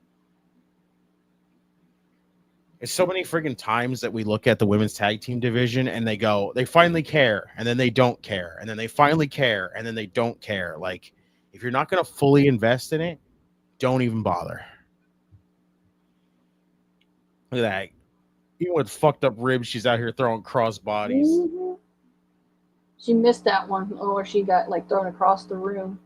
It's so many friggin' times that we look at the women's tag team division and they go, they finally care, and then they don't care, and then they finally care, and then they don't care. Like, if you're not going to fully invest in it, don't even bother. Look at that. Even with fucked up ribs, she's out here throwing cross bodies. Mm-hmm. She missed that one, or she got like thrown across the room,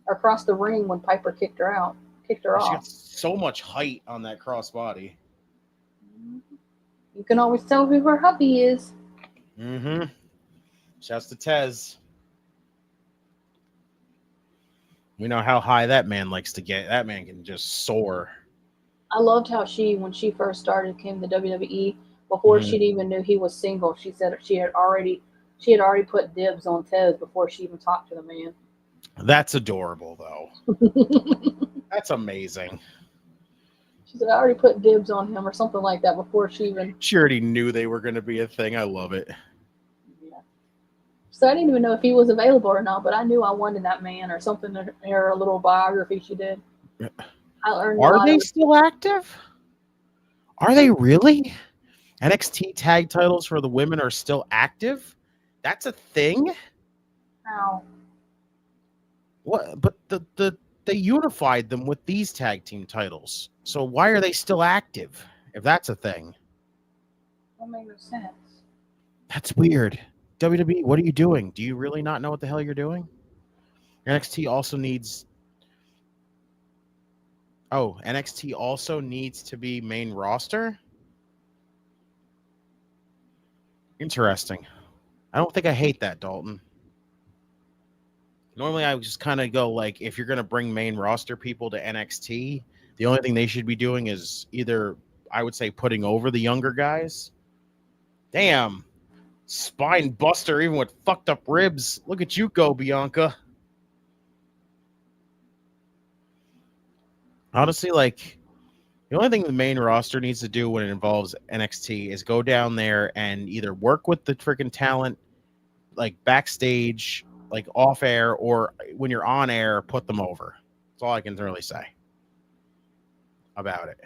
or across the ring when Piper kicked her off. She got so much height on that cross body. You can always tell who her hubby is. Mm-hmm. Shouts to Tez. We know how high that man likes to get. That man can just soar. I loved how when she first started, came to WWE, before she even knew he was single. She said she had already put dibs on Tez before she even talked to the man. That's adorable, though. That's amazing. She said, I already put dibs on him or something like that before she even... She already knew they were going to be a thing. I love it. Yeah. So I didn't even know if he was available or not, but I knew I wanted that man or something, or a little biography she did. I learned Are they still active? Are they really? NXT tag titles for the women are still active? That's a thing? How? What? But they unified them with these tag team titles. So why are they still active if that's a thing? That makes no sense. That's weird. WWE, what are you doing? Do you really not know what the hell you're doing? NXT also needs... Oh, NXT also needs to be main roster? Interesting. I don't think I hate that, Dalton. Normally, I would just kind of go like, if you're going to bring main roster people to NXT, the only thing they should be doing is either, I would say, putting over the younger guys. Damn. Spine buster, even with fucked up ribs. Look at you go, Bianca. Honestly, like, the only thing the main roster needs to do when it involves NXT is go down there and either work with the freaking talent, like backstage, like off air, or when you're on air, put them over. That's all I can really say about it.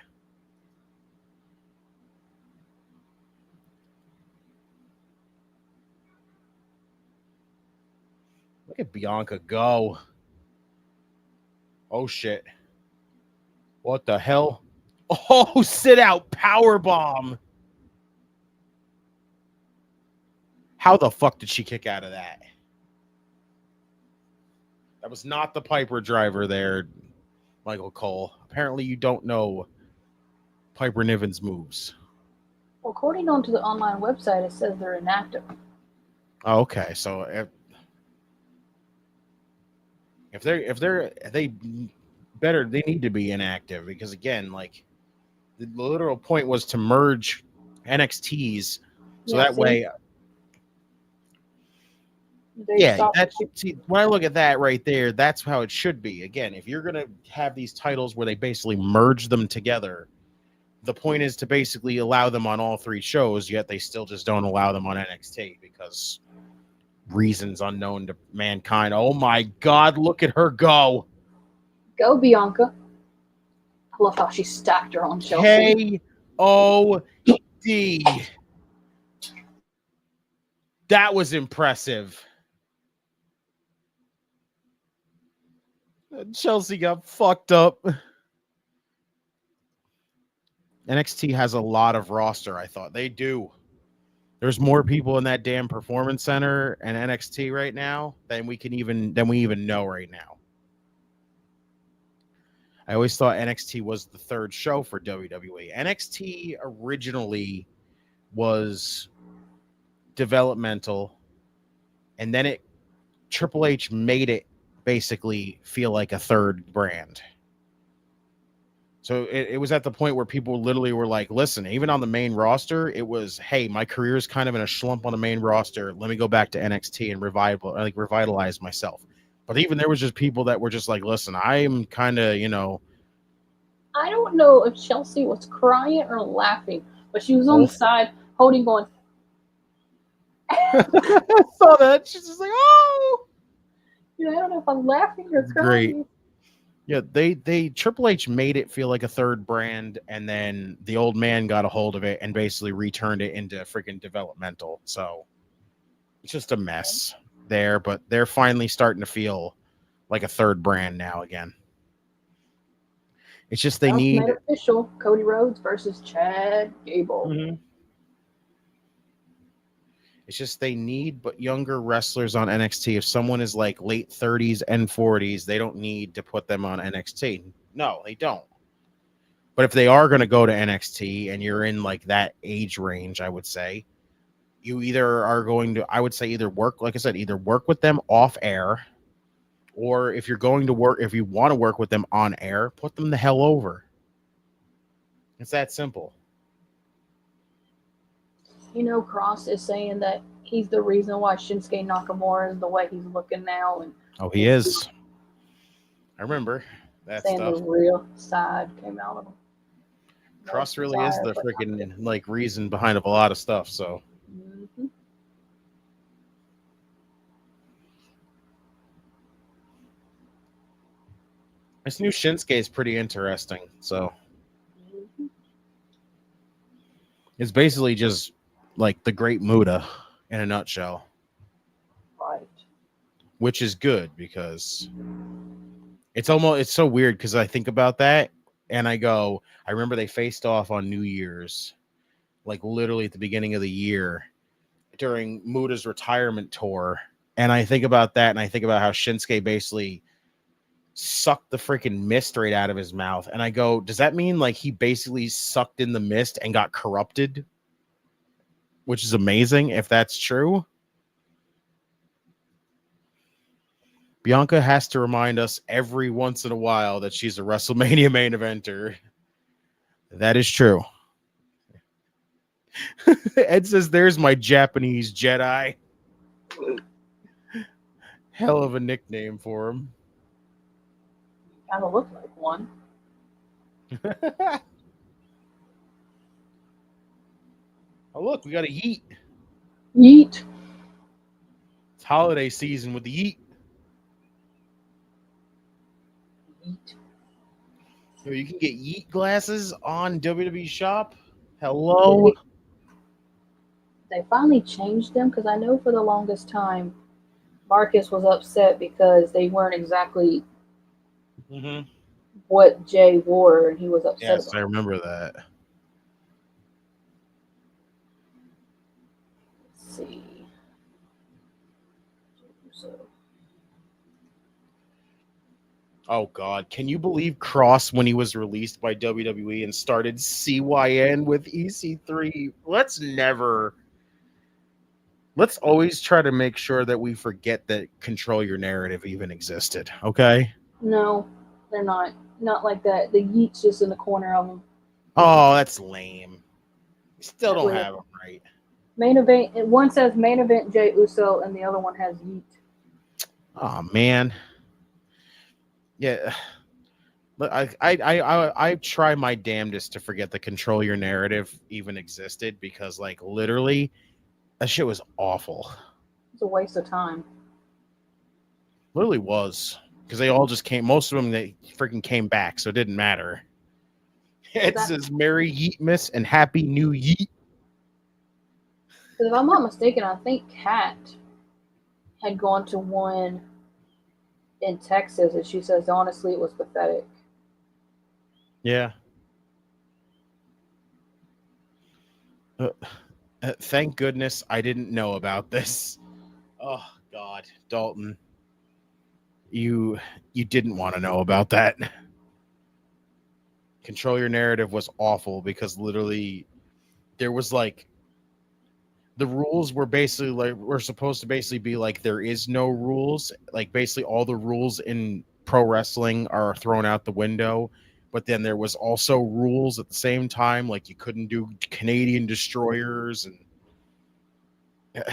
Look at Bianca go. Oh, shit. What the hell? Oh, sit out power bomb. How the fuck did she kick out of that? That was not the Piper driver there, Michael Cole. Apparently you don't know Piper Niven's moves. Well, according to the online website, it says they're inactive. Oh, okay, so if they need to be inactive, because again, like, the literal point was to merge NXTs so that way. Yeah, see, when I look at that right there, that's how it should be. Again, if you're gonna have these titles where they basically merge them together, the point is to basically allow them on all three shows, yet they still just don't allow them on NXT because reasons unknown to mankind. Oh my God, look at her go. Go, Bianca. I love how she stacked her on Chelsea. K-O-D. That was impressive. Chelsea got fucked up. NXT has a lot of roster, I thought. They do. There's more people in that damn performance center and NXT right now than we even know right now. I always thought NXT was the third show for WWE. NXT originally was developmental, and then Triple H made it basically feel like a third brand. So it was at the point where people literally were like, listen, even on the main roster, it was, hey, my career is kind of in a slump on the main roster. Let me go back to NXT and revitalize myself. But even there was just people that were just like, listen, I'm kind of, I don't know if Chelsea was crying or laughing, but she was on the side holding going. I saw that. She's just like, oh. I don't know if I'm laughing or crying. Great. Yeah, they Triple H made it feel like a third brand, and then the old man got a hold of it and basically returned it into freaking developmental. So it's just a mess there, but they're finally starting to feel like a third brand now again. It's just they need official Cody Rhodes versus Chad Gable. Mm-hmm. It's just they need but younger wrestlers on NXT. If someone is like late 30s and 40s, they don't need to put them on NXT. No, they don't. But if they are going to go to NXT and you're in like that age range, I would say, you either are going to, I would say either work, like I said, either work with them off air, or if you're going to work, if you want to work with them on air, put them the hell over. It's that simple. Cross is saying that he's the reason why Shinsuke Nakamura is the way he's looking now. And he is. I remember that saying stuff. the real side came out of him. Cross really is the freaking like reason behind a lot of stuff. So. Mm-hmm. This new Shinsuke is pretty interesting. So. Mm-hmm. It's basically just like the Great Muta in a nutshell. Right. Which is good because it's so weird because I think about that and I go, I remember they faced off on New Year's, like literally at the beginning of the year during Muta's retirement tour. And I think about that and I think about how Shinsuke basically sucked the freaking mist right out of his mouth. And I go, does that mean like he basically sucked in the mist and got corrupted? which is amazing if that's true. Bianca has to remind us every once in a while that she's a WrestleMania main eventer. That is true. Ed says, there's my Japanese Jedi. Hell of a nickname for him. Kind of look like one. Oh, look, we got a yeet. Yeet. It's holiday season with the yeet. Yeet. So you can get yeet glasses on WWE Shop. Hello. They finally changed them because I know for the longest time Marcus was upset because they weren't exactly what Jay wore, and he was upset. Yes, about I remember that. Let's see. Oh God, can you believe Cross when he was released by WWE and started CYN with EC3? Let's always try to make sure that we forget that Control Your Narrative even existed, okay? No, they're not. Not like that. The yeet's just in the corner of them. Oh, that's lame. Still don't have them right. Main event. One says main event Jay Uso, and the other one has yeet. Oh man. Yeah. I try my damnedest to forget the Control Your Narrative even existed, because like literally that shit was awful. It's a waste of time. Literally was, because they all just came. Most of them they freaking came back, so it didn't matter. It says Merry Yeetmas and Happy New Yeet. Because if I'm not mistaken, I think Kat had gone to one in Texas, and she says honestly it was pathetic. Yeah. Thank goodness I didn't know about this. Oh God, Dalton, you didn't want to know about that. Control Your Narrative was awful because literally there was like the rules were basically like we're supposed to basically be like there is no rules. Like basically all the rules in pro wrestling are thrown out the window. But then there was also rules at the same time, like you couldn't do Canadian destroyers, and it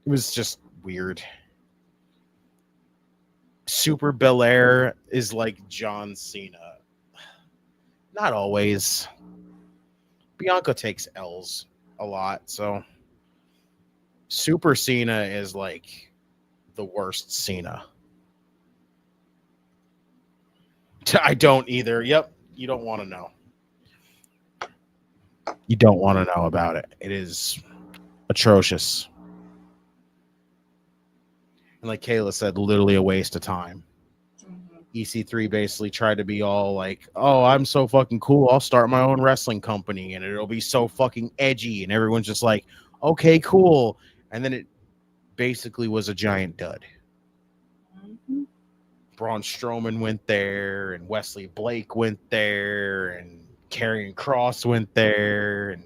was just weird. Super Belair is like John Cena. Not always. Bianca takes L's a lot, so Super Cena is like the worst Cena. I don't either. Yep. You don't want to know. You don't want to know about it. It is atrocious. And like Kayla said, literally a waste of time. EC3 basically tried to be all like, oh, I'm so fucking cool. I'll start my own wrestling company and it'll be so fucking edgy. And everyone's just like, okay, cool. And then it basically was a giant dud. Braun Strowman went there, and Wesley Blake went there, and Karrion Kross went there, and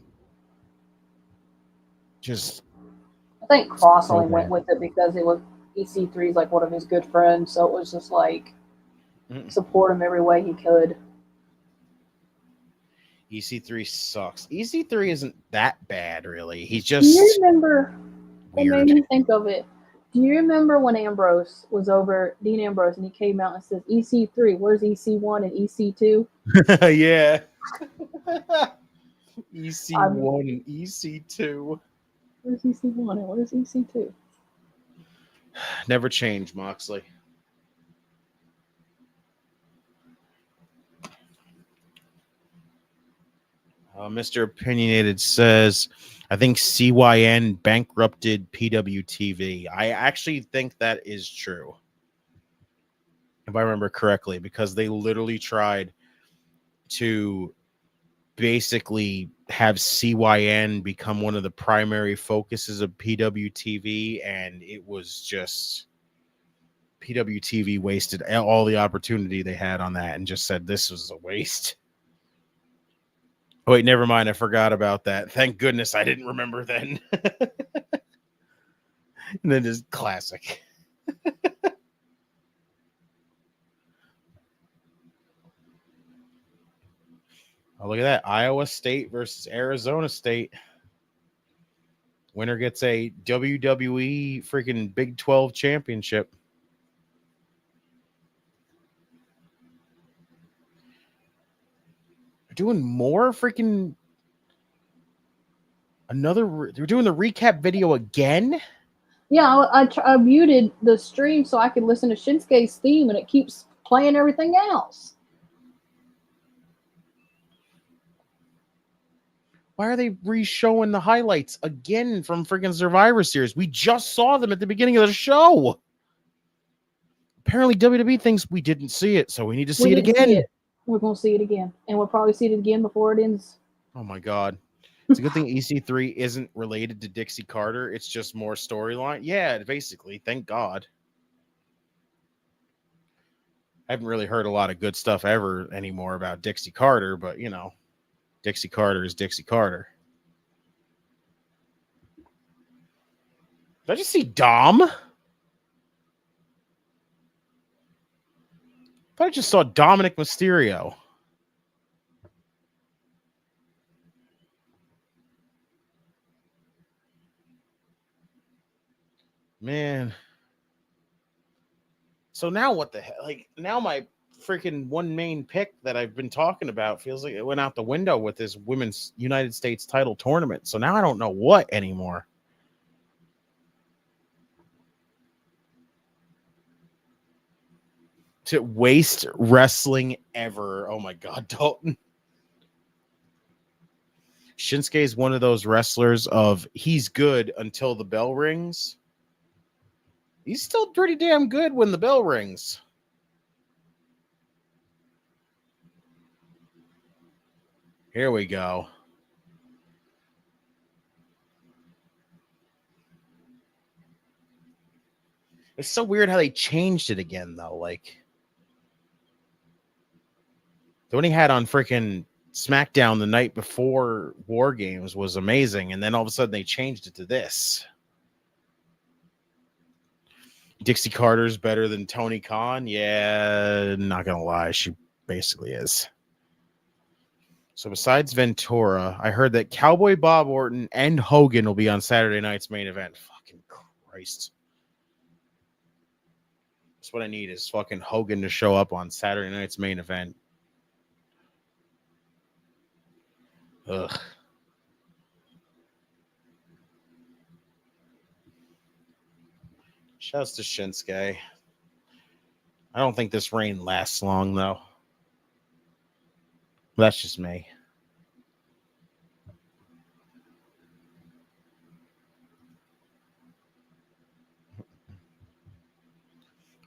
just. I think Cross only went with it because it was EC3's like one of his good friends, so it was just like support him every way he could. EC3 sucks. EC3 isn't that bad, really. He's just. Do you remember? Weird. It made me think of it. Do you remember when Ambrose was over, Dean Ambrose, and he came out and says, EC3, where's EC1 and EC2? Yeah. EC1 and EC2. Where's EC1 and where's EC2? Never change, Moxley. Mr. Opinionated says, I think CYN bankrupted PWTV. I actually think that is true, if I remember correctly, because they literally tried to basically have CYN become one of the primary focuses of PWTV, and it was just PWTV wasted all the opportunity they had on that and just said this was a waste. Oh, wait, never mind. I forgot about that. Thank goodness I didn't remember then. And then just classic. Oh, look at that. Iowa State versus Arizona State. Winner gets a WWE freaking Big 12 championship. They're doing more freaking... They're doing the recap video again? Yeah, I muted the stream so I could listen to Shinsuke's theme, and it keeps playing everything else. Why are they re-showing the highlights again from freaking Survivor Series? We just saw them at the beginning of the show. Apparently WWE thinks we didn't see it, so we need to see it again. We're going to see it again, and we'll probably see it again before it ends. Oh my God. It's a good thing EC3 isn't related to Dixie Carter. It's just more storyline. Yeah, basically. Thank God. I haven't really heard a lot of good stuff ever anymore about Dixie Carter, but, you know, Dixie Carter is Dixie Carter. Did I just see Dom? I thought I just saw Dominic Mysterio. Man. So now what the hell? Like, now my freaking one main pick that I've been talking about feels like it went out the window with this women's United States title tournament. So now I don't know what anymore. To waste wrestling ever. Oh my God, Dalton. Shinsuke is one of those wrestlers of he's good until the bell rings. He's still pretty damn good when the bell rings. Here we go. It's so weird how they changed it again, though. Like, the one he had on freaking Smackdown the night before War Games was amazing, and then all of a sudden they changed it to this. Dixie Carter's better than Tony Khan? Yeah, not gonna lie, she basically is. So besides Ventura, I heard that Cowboy Bob Orton and Hogan will be on Saturday night's main event. Fucking Christ. That's what I need is fucking Hogan to show up on Saturday night's main event. Ugh. Shouts to Shinsuke. I don't think this reign lasts long, though. That's just me.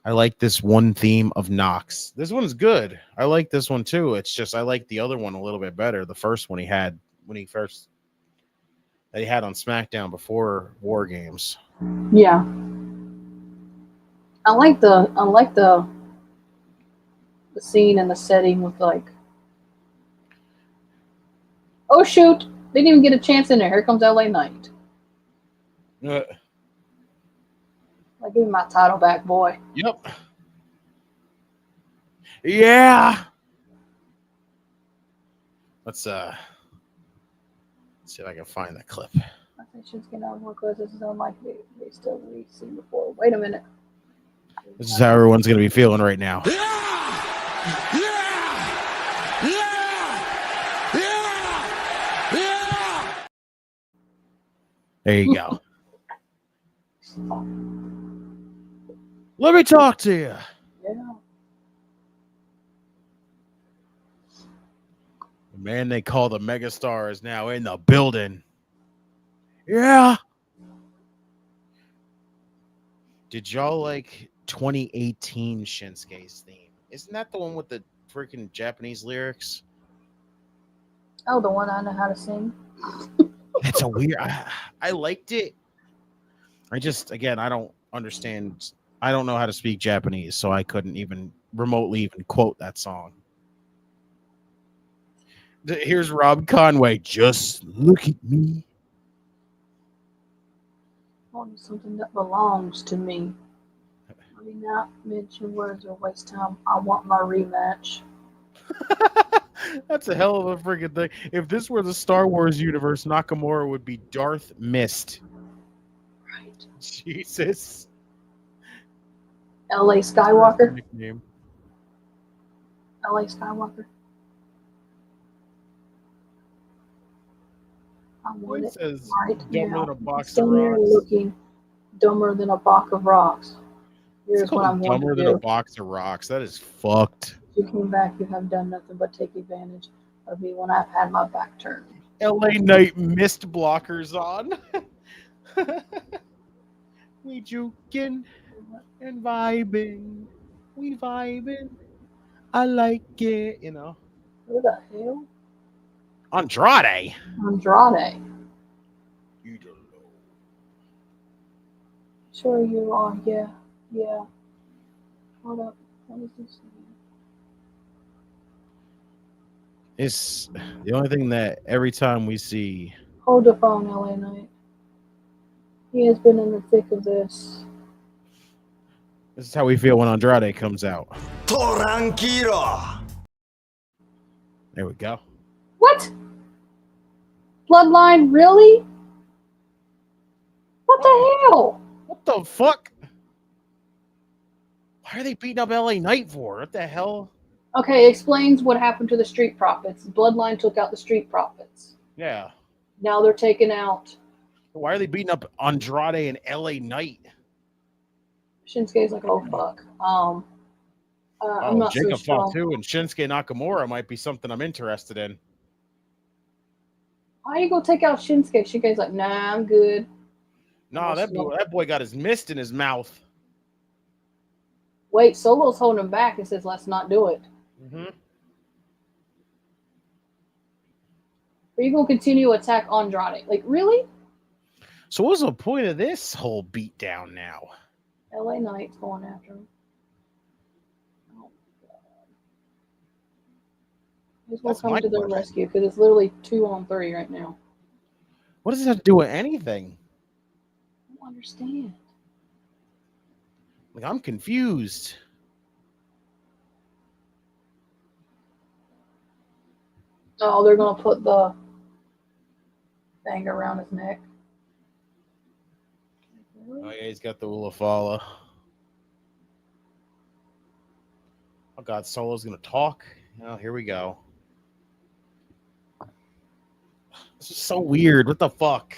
I like this one theme of Knox. This one's good. I like this one too. It's just I like the other one a little bit better. The first one he had that he had on SmackDown before War Games. Yeah. I like the scene and the setting with like, oh shoot, they didn't even get a chance in there. Here comes LA Knight. Like, give me my title back, boy. Yep. Yeah. Let's see if I can find that clip. I think she's getting out more close. This is unlikely. They still seen before. Wait a minute. This is how everyone's going to be feeling right now. There you go. Let me talk to you. Yeah. The man they call the megastar is now in the building. Yeah. Did y'all like 2018 Shinsuke's theme? Isn't that the one with the freaking Japanese lyrics? Oh, the one I know how to sing. It's a weird. I liked it. I just, again, I don't understand. I don't know how to speak Japanese, so I couldn't even remotely even quote that song. Here's Rob Conway. Just look at me. I want something that belongs to me. I mean, not mention words or waste time. I want my rematch. That's a hell of a freaking thing. If this were the Star Wars universe, Nakamura would be Darth Mist. Right. Jesus. LA Skywalker. Nickname. LA Skywalker. I want It it says right dumber now. than a box of Stand there rocks. looking dumber than a box of rocks. Here's It's what I'm called going dumber to than a do. box of rocks. That is fucked. You came back, you have done nothing but take advantage of me when I've had my back turned. LA Knight mist blockers on. We juking and vibing. We vibing. I like it, you know. Who the hell? Andrade. Andrade. You don't know. Sure you are, yeah. Yeah. Hold up. What is this? It's the only thing that every time we see. Hold the phone, LA Knight. He has been in the thick of this. This is how we feel when Andrade comes out. Tranquilo. There we go. What? Bloodline, really? What the hell? What the fuck? Why are they beating up LA Knight for? What the hell? Okay, explains what happened to the Street Profits. Bloodline took out the Street Profits. Yeah. Now they're taking out. Why are they beating up Andrade and LA Knight? Shinsuke's like, oh fuck. I'm not Jacob so strong. fought too, and Shinsuke Nakamura might be something I'm interested in. Why you go take out Shinsuke? Shinsuke's like, nah, I'm good. No, that boy got his mist in his mouth. Wait, Solo's holding him back and says, let's not do it. Mm-hmm. Are you going to continue to attack Andrade? Like, really? So what's the point of this whole beatdown now? LA Knight's going after him. Oh, God. He's going to come to their rescue because it's literally 2-on-3 right now. What does this have to do with anything? I don't understand. Like, I'm confused. Oh, they're going to put the thing around his neck. Oh, yeah, he's got the Ulafala. Oh, God, Solo's going to talk. Oh, here we go. This is so weird. What the fuck?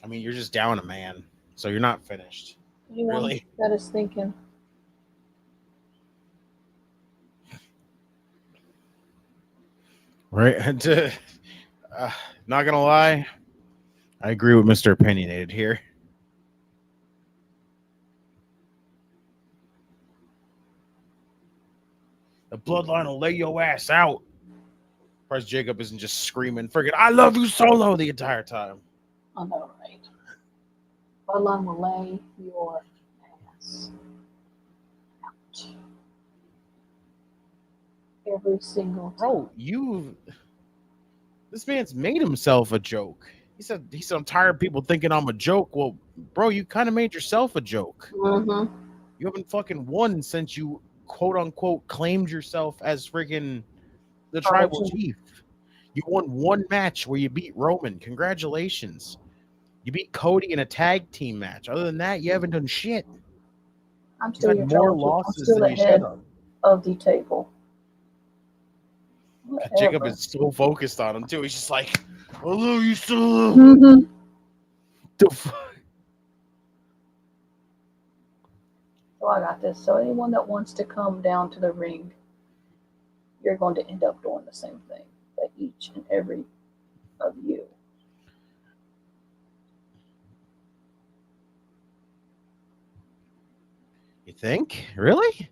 I mean, you're just down a man, so you're not finished. Really? Got us thinking. Right? And, not gonna lie, I agree with Mr. Opinionated here. The bloodline will lay your ass out. Surprised Jacob isn't just screaming, friggin' I love you, Solo, the entire time. I know, right? Bloodline will lay your ass out. Every single time. Bro, this man's made himself a joke. He said, I'm tired of people thinking I'm a joke. Well, bro, you kind of made yourself a joke. Mm-hmm. You haven't fucking won since you quote unquote claimed yourself as friggin' the tribal chief. You won one match where you beat Roman. Congratulations. You beat Cody in a tag team match. Other than that, you haven't done shit. I'm still You've had more losses than you should have. Of the table. Whatever. Jacob is so focused on him too. He's just like, I love you, Solo. Mm-hmm. The fuck? So I got this. So anyone that wants to come down to the ring, you're going to end up doing the same thing that each and every of you. You think? Really?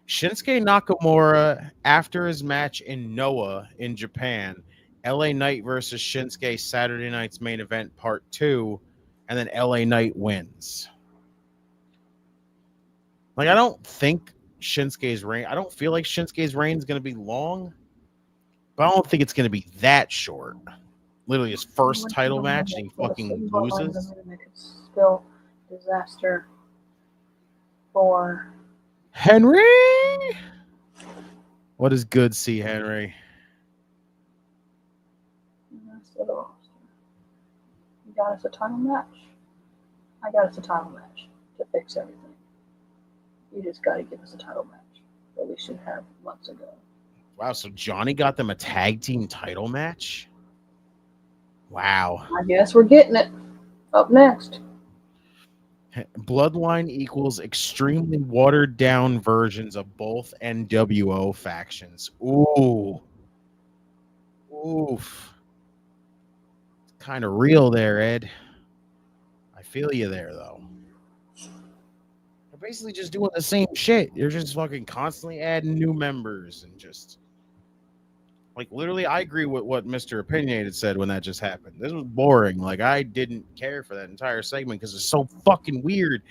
Shinsuke Nakamura, after his match in Noah in Japan, LA Knight versus Shinsuke Saturday Night's Main Event Part 2, and then LA Knight wins. Like, I don't think Shinsuke's reign, I don't feel like Shinsuke's reign is going to be long, but I don't think it's going to be that short. Literally his first title match and he fucking loses. Still disaster for Henry. What does good see, Henry? You got us a title match. I got us a title match to fix everything. You just got to give us a title match that we should have months ago. Wow, so Johnny got them a tag team title match? Wow. I guess we're getting it. Up next. Bloodline equals extremely watered down versions of both NWO factions. Ooh. Oof. It's kind of real there, Ed. I feel you there, though. They're basically just doing the same shit. You're just fucking constantly adding new members and just... Like, literally, I agree with what Mr. Opinionated said when that just happened. This was boring. Like, I didn't care for that entire segment because it's so fucking weird.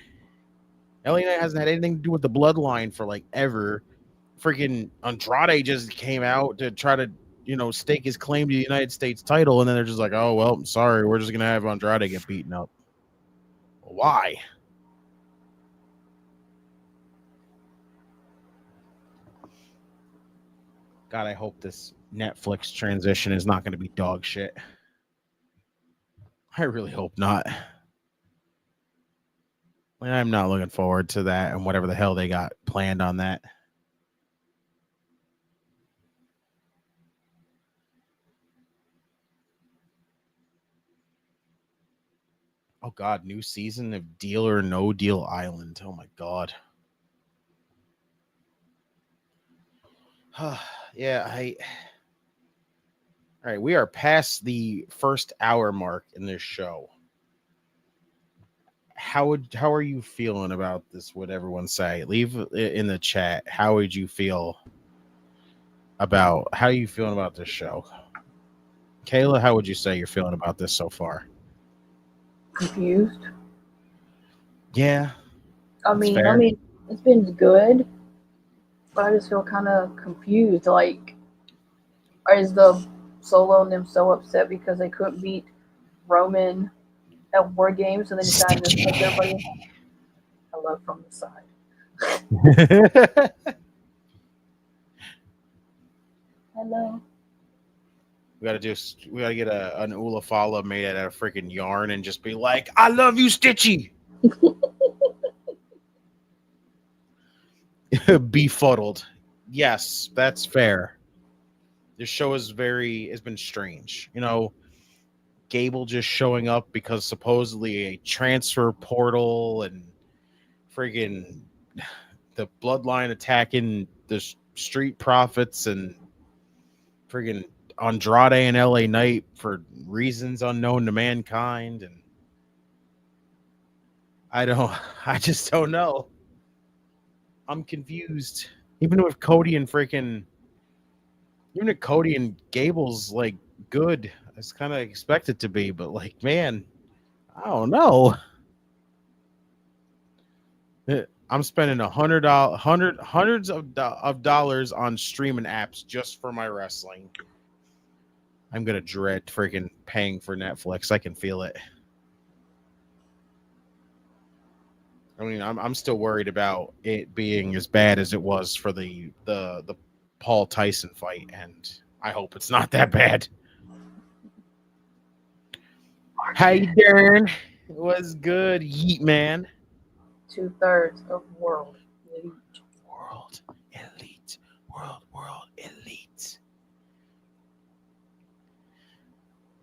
LA Knight hasn't had anything to do with the bloodline for, like, ever. Freaking Andrade just came out to try to, you know, stake his claim to the United States title, and then they're just like, oh, well, I'm sorry. We're just going to have Andrade get beaten up. Why? God, I hope this Netflix transition is not going to be dog shit. I really hope not. I'm not looking forward to that and whatever the hell they got planned on that. Oh, God, new season of Deal or No Deal Island. Oh, my God. Yeah, all right, we are past the first hour mark in this show. How are you feeling about this? Would everyone say? Leave it in the chat. How would you feel about this show? Kayla, how would you say you're feeling about this so far? Confused. Yeah. I mean, it's been good, but I just feel kind of confused. Like, is the Solo and them so upset because they couldn't beat Roman at War Games, so they decided to take everybody? Hello from the side. Hello. We gotta get an Ulafala made out of freaking yarn and just be like, I love you, Stitchy. Befuddled. Yes, that's fair. This show has been strange. You know, Gable just showing up because supposedly a transfer portal and friggin' the bloodline attacking the Street Profits and friggin' Andrade and LA Knight for reasons unknown to mankind. And I just don't know. I'm confused. Even if Cody and Gable's like good, it's kind of expected to be, but like, man, I don't know. I'm spending hundreds of dollars on streaming apps just for my wrestling. I'm gonna dread freaking paying for Netflix. I can feel it. I mean, I'm still worried about it being as bad as it was for the Paul Tyson fight, and I hope it's not that bad. How you doing? It was good, yeet man. 2/3 of world elite. World elite.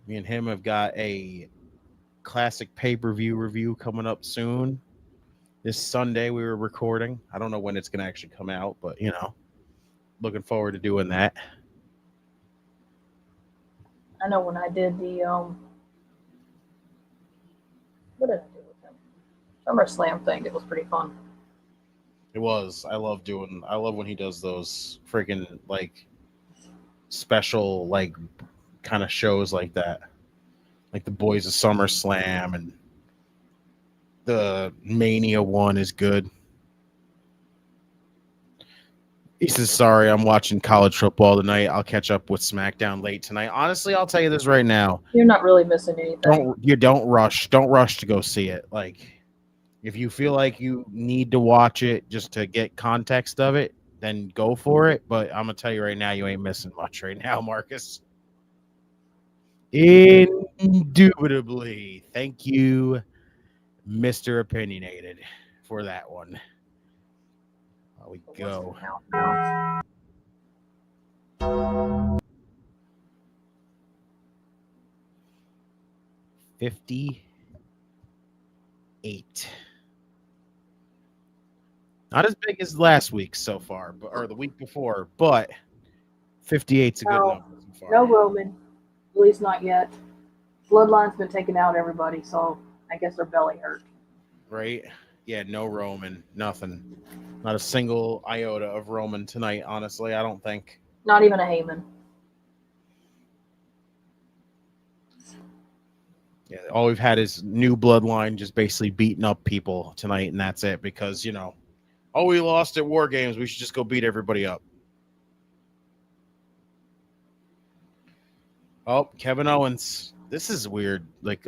Me and him have got a classic pay-per-view review coming up soon. This Sunday we were recording. I don't know when it's going to actually come out, but, you know, looking forward to doing that. I know when I did the, what did I do with him? SummerSlam thing. It was pretty fun. It was. I love when he does those freaking, like, special, like, kind of shows like that. Like the Boys of SummerSlam and the Mania one is good. He says, sorry, I'm watching college football tonight. I'll catch up with SmackDown late tonight. Honestly, I'll tell you this right now. You're not really missing anything. Don't rush to go see it. Like, if you feel like you need to watch it just to get context of it, then go for it. But I'm gonna tell you right now, you ain't missing much right now, Marcus. Indubitably. Thank you, Mr. Opinionated, for that one. Here we go. 58. Not as big as last week so far, or the week before, but 58's a good number so far. No Roman, at least not yet. Bloodline's been taking out everybody, so I guess their belly hurt. Right? Yeah, no Roman, nothing. Not a single iota of Roman tonight, honestly, I don't think. Not even a Heyman. Yeah, all we've had is new Bloodline just basically beating up people tonight, and that's it, because, you know, oh, we lost at War Games, we should just go beat everybody up. Oh, Kevin Owens. This is weird. Like,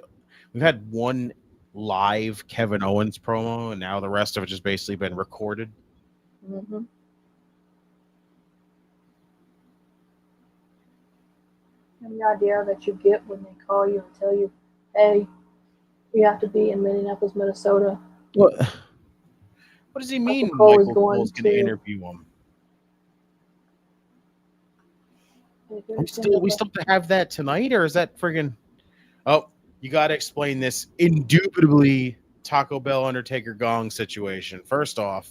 we've had one live Kevin Owens promo, and now the rest of it just basically been recorded. Mm-hmm. The idea that you get when they call you and tell you, hey, you have to be in Minneapolis, Minnesota. What does he mean Cole Michael Cole's going to interview him? We still have to have that tonight, or is that friggin'... Oh, you got to explain this indubitably Taco Bell Undertaker gong situation. First off,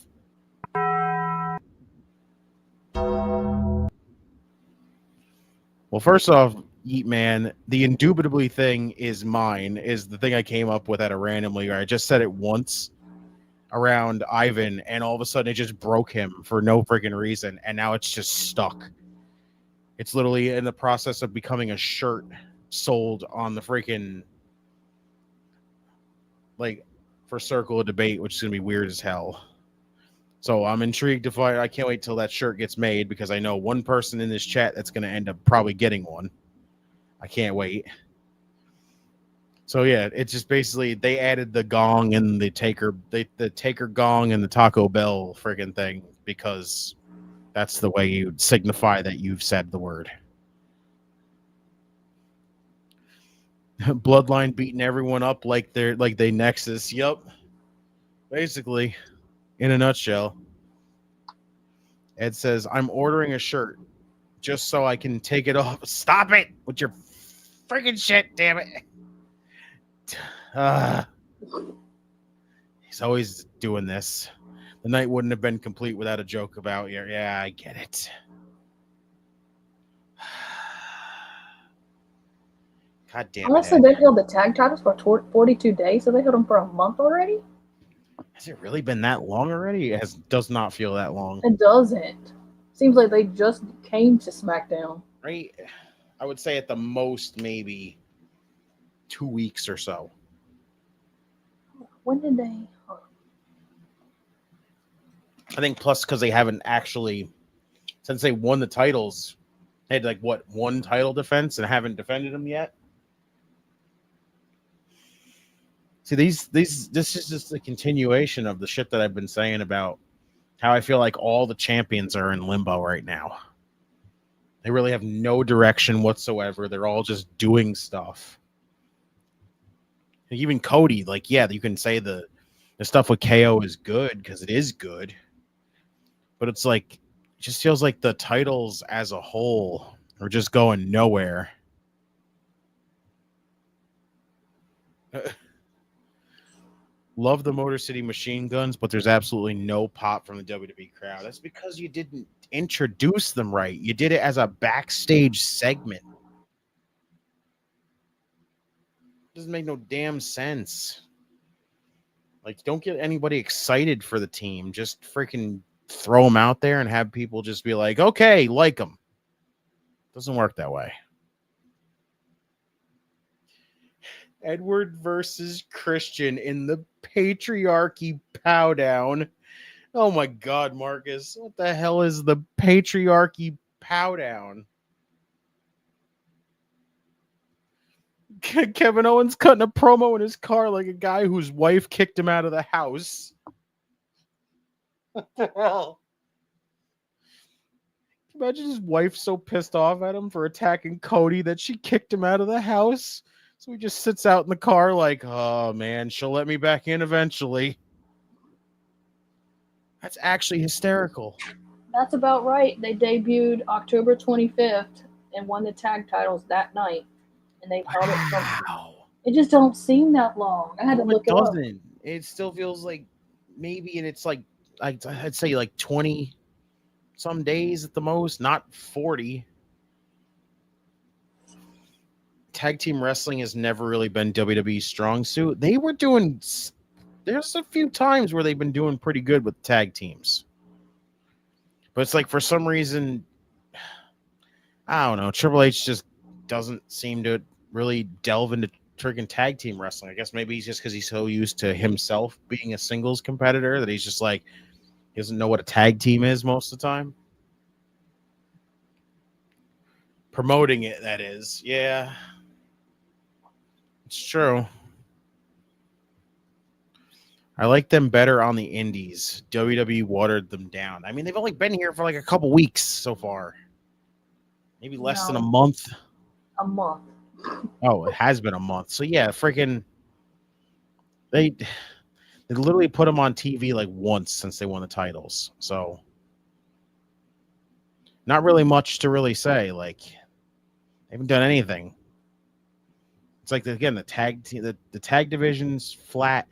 Yeet Man, the indubitably thing is mine, is the thing I came up with at a randomly, where I just said it once around Ivan, and all of a sudden it just broke him for no freaking reason, and now it's just stuck. It's literally in the process of becoming a shirt sold on the freaking, like, for Circle of Debate, which is going to be weird as hell. So I'm intrigued to find. I can't wait till that shirt gets made, because I know one person in this chat that's going to end up probably getting one. I can't wait. So yeah, it's just basically they added the gong and the taker gong and the Taco Bell friggin' thing, because that's the way you signify that you've said the word. Bloodline beating everyone up like they Nexus. Yup. Basically, in a nutshell. Ed says, I'm ordering a shirt just so I can take it off. Stop it with your freaking shit, damn it. He's always doing this. The night wouldn't have been complete without a joke about you. Yeah, I get it. God damn it. Honestly, they held the tag titles for 42 days, so they held them for a month already? Has it really been that long already? It does not feel that long. It doesn't. Seems like they just came to SmackDown. Right? I would say at the most maybe 2 weeks or so. When did they? I think plus because they haven't actually, since they won the titles, they had one title defense and haven't defended them yet. See, this is just a continuation of the shit that I've been saying about how I feel like all the champions are in limbo right now. They really have no direction whatsoever. They're all just doing stuff. Even Cody, you can say the stuff with KO is good because it is good. But it's like, it just feels like the titles as a whole are just going nowhere. Love the Motor City Machine Guns, but there's absolutely no pop from the WWE crowd. That's because you didn't introduce them right. You did it as a backstage segment. Doesn't make no damn sense. Like, don't get anybody excited for the team. Just freaking throw them out there and have people just be like, okay, like them. Doesn't work that way. Edward versus Christian in the Patriarchy Powdown. Oh my God, Marcus. What the hell is the Patriarchy Powdown? Kevin Owens cutting a promo in his car like a guy whose wife kicked him out of the house. What the hell? Imagine his wife so pissed off at him for attacking Cody that she kicked him out of the house. So he just sits out in the car like, oh man, she'll let me back in eventually. That's actually hysterical. That's about right. They debuted October 25th and won the tag titles that night. And they've held it from. It just don't seem that long. I had to look it up. It still feels like maybe it's like I'd say like 20 some days at the most, not 40. Tag team wrestling has never really been WWE's strong suit. They were doing. There's a few times where they've been doing pretty good with tag teams. But it's like for some reason, I don't know, Triple H just doesn't seem to really delve into freaking tag team wrestling. I guess maybe he's just because he's so used to himself being a singles competitor that he's just like, he doesn't know what a tag team is most of the time. Promoting it, that is. Yeah. It's true. I like them better on the indies. WWE watered them down. I mean, they've only been here for like a couple weeks so far. Maybe less than a month. A month. Oh, it has been a month. So yeah, freaking they literally put them on TV like once since they won the titles. So not really much to really say. Like they haven't done anything. It's like again the tag division's flat.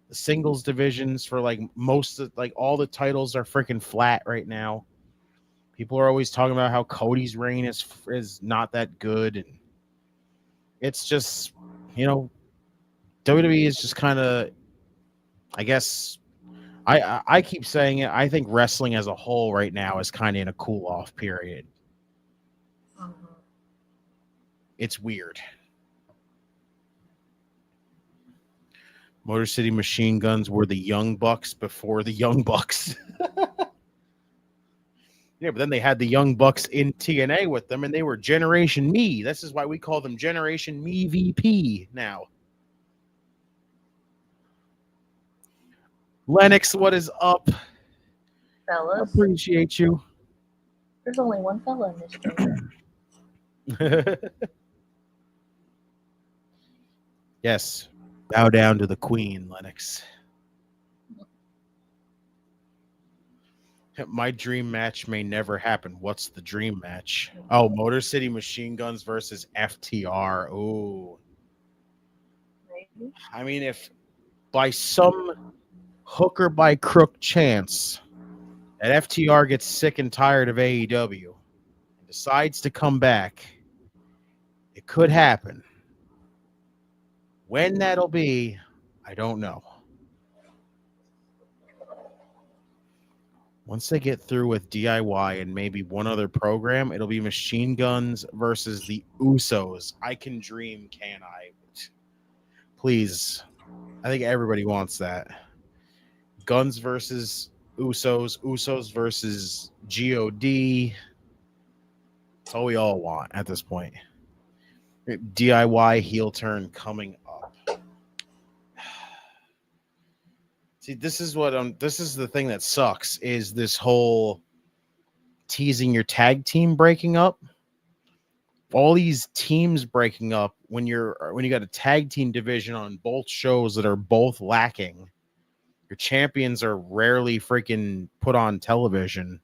The singles divisions for like most of like all the titles are freaking flat right now. People are always talking about how Cody's reign is not that good, and it's just, you know, WWE is just kind of, I guess, I keep saying it. I think wrestling as a whole right now is kind of in a cool off period. It's weird. Motor City Machine Guns were the Young Bucks before the Young Bucks. Yeah, but then they had the Young Bucks in TNA with them, and they were Generation Me. This is why we call them Generation Me VP now. Lennox, what is up? Fellas. Appreciate you. There's only one fella in this game. Yes. Bow down to the queen, Lennox. My dream match may never happen. What's the dream match? Oh, Motor City Machine Guns versus FTR. Ooh. I mean, if by some hook or by crook chance that FTR gets sick and tired of AEW and decides to come back, it could happen. When that'll be, I don't know. Once they get through with DIY and maybe one other program, it'll be Machine Guns versus the Usos. I can dream, can I? Please. I think everybody wants that. Guns versus Usos. Usos versus GOD. That's all we all want at this point. DIY heel turn coming up. See, this is the thing that sucks, is this whole teasing your tag team breaking up. All these teams breaking up when you got a tag team division on both shows that are both lacking. Your champions are rarely freaking put on television.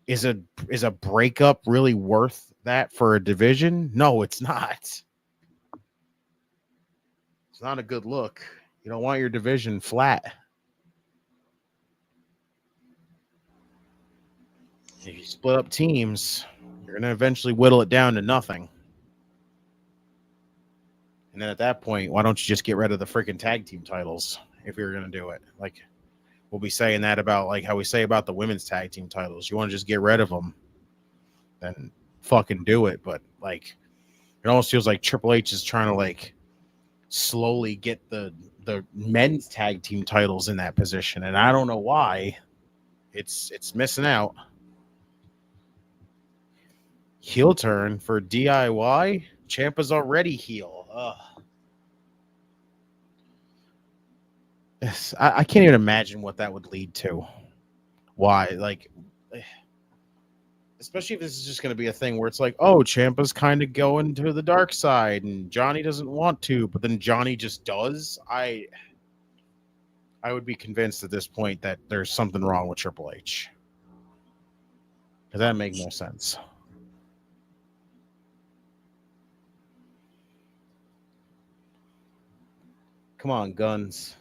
Is a breakup really worth that for a division? No, it's not. It's not a good look. You don't want your division flat. If you split up teams, you're going to eventually whittle it down to nothing. And then at that point, why don't you just get rid of the freaking tag team titles if you're going to do it? Like, we'll be saying that about like how we say about the women's tag team titles. You want to just get rid of them, then fucking do it. But like, it almost feels like Triple H is trying to like slowly get the men's tag team titles in that position, and I don't know why. It's missing out. Heel turn for DIY. Ciampa's already heel. Ugh. I can't even imagine what that would lead to. Why? Like, especially if this is just going to be a thing where it's like, oh, Ciampa's kind of going to the dark side and Johnny doesn't want to, but then Johnny just does. I would be convinced at this point that there's something wrong with Triple H. Because that makes no sense. Come on, Guns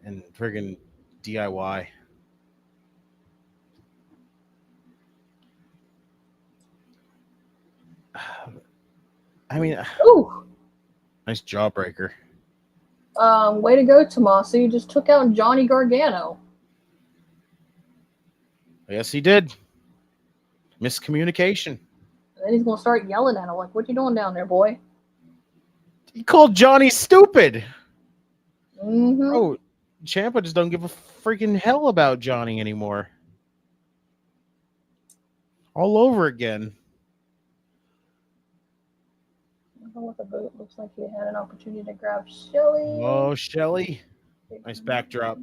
and friggin' DIY. I mean, Ooh. Nice jawbreaker. Way to go, Tommaso. You just took out Johnny Gargano. Yes, he did. Miscommunication. And then he's going to start yelling at him like, what you doing down there, boy? He called Johnny stupid. Mm-hmm. Oh, Ciampa just don't give a freaking hell about Johnny anymore. All over again. With the boot, looks like he had an opportunity to grab Shelly. Oh, Shelly. Nice backdrop.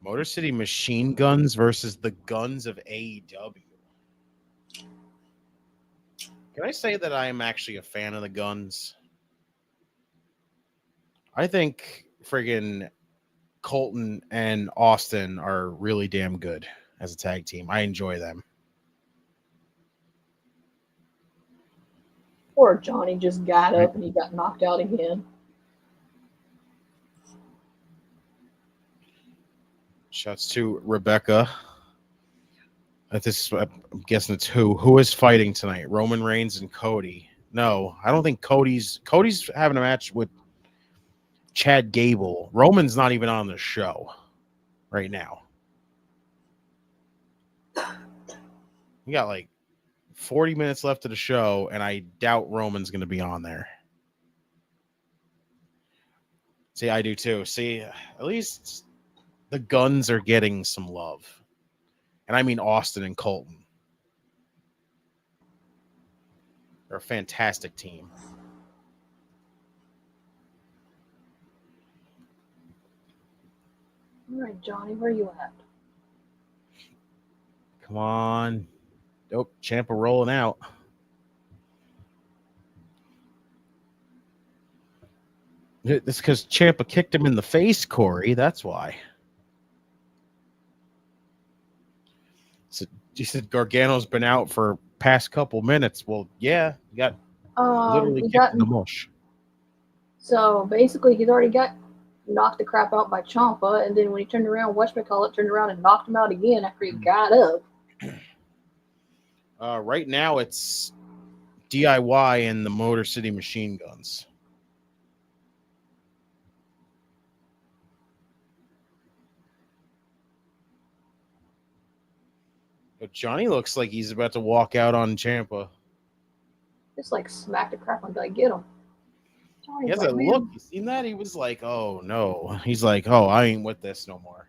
Motor City Machine Guns versus the Guns of AEW. Can I say that I am actually a fan of the Guns? I think friggin' Colton and Austin are really damn good as a tag team. I enjoy them. Poor Johnny just got up and he got knocked out again. Shouts to Rebecca. I'm guessing it's who is fighting tonight? Roman Reigns and Cody. No, I don't think Cody's having a match with Chad Gable. Roman's not even on the show right now. We got like 40 minutes left of the show, and I doubt Roman's going to be on there. See, I do too. See, at least the Guns are getting some love. And I mean Austin and Colton. They're a fantastic team. All right, Johnny, where you at? Come on. Nope, Ciampa rolling out. It's because Ciampa kicked him in the face, Corey. That's why. So you said Gargano's been out for past couple minutes. Well, yeah, you got literally kicked in the mush. So basically, he's already got knocked the crap out by Ciampa, and then when he turned around, whatchamacallit turned around and knocked him out again after he got up. Right now, it's DIY and the Motor City Machine Guns. But Johnny looks like he's about to walk out on Ciampa. Just like smack the crap and be like, get him. He has a look. You seen that? He was like, oh, no. He's like, oh, I ain't with this no more.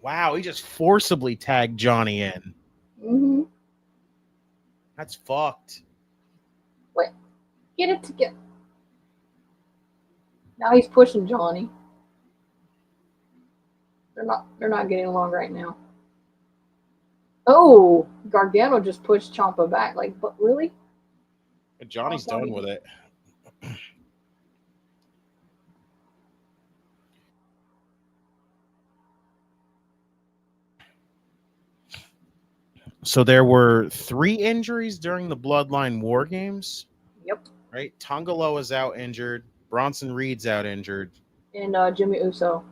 Wow, he just forcibly tagged Johnny in. Mm-hmm. That's fucked. Wait, get it together. Now he's pushing Johnny. They're not getting along right now. Oh, Gargano just pushed Ciampa back. Like, but really? Johnny's done with it. So there were 3 injuries during the Bloodline War Games. Yep. Right? Tongaloa's out injured. Bronson Reed's out injured. And Jimmy Uso.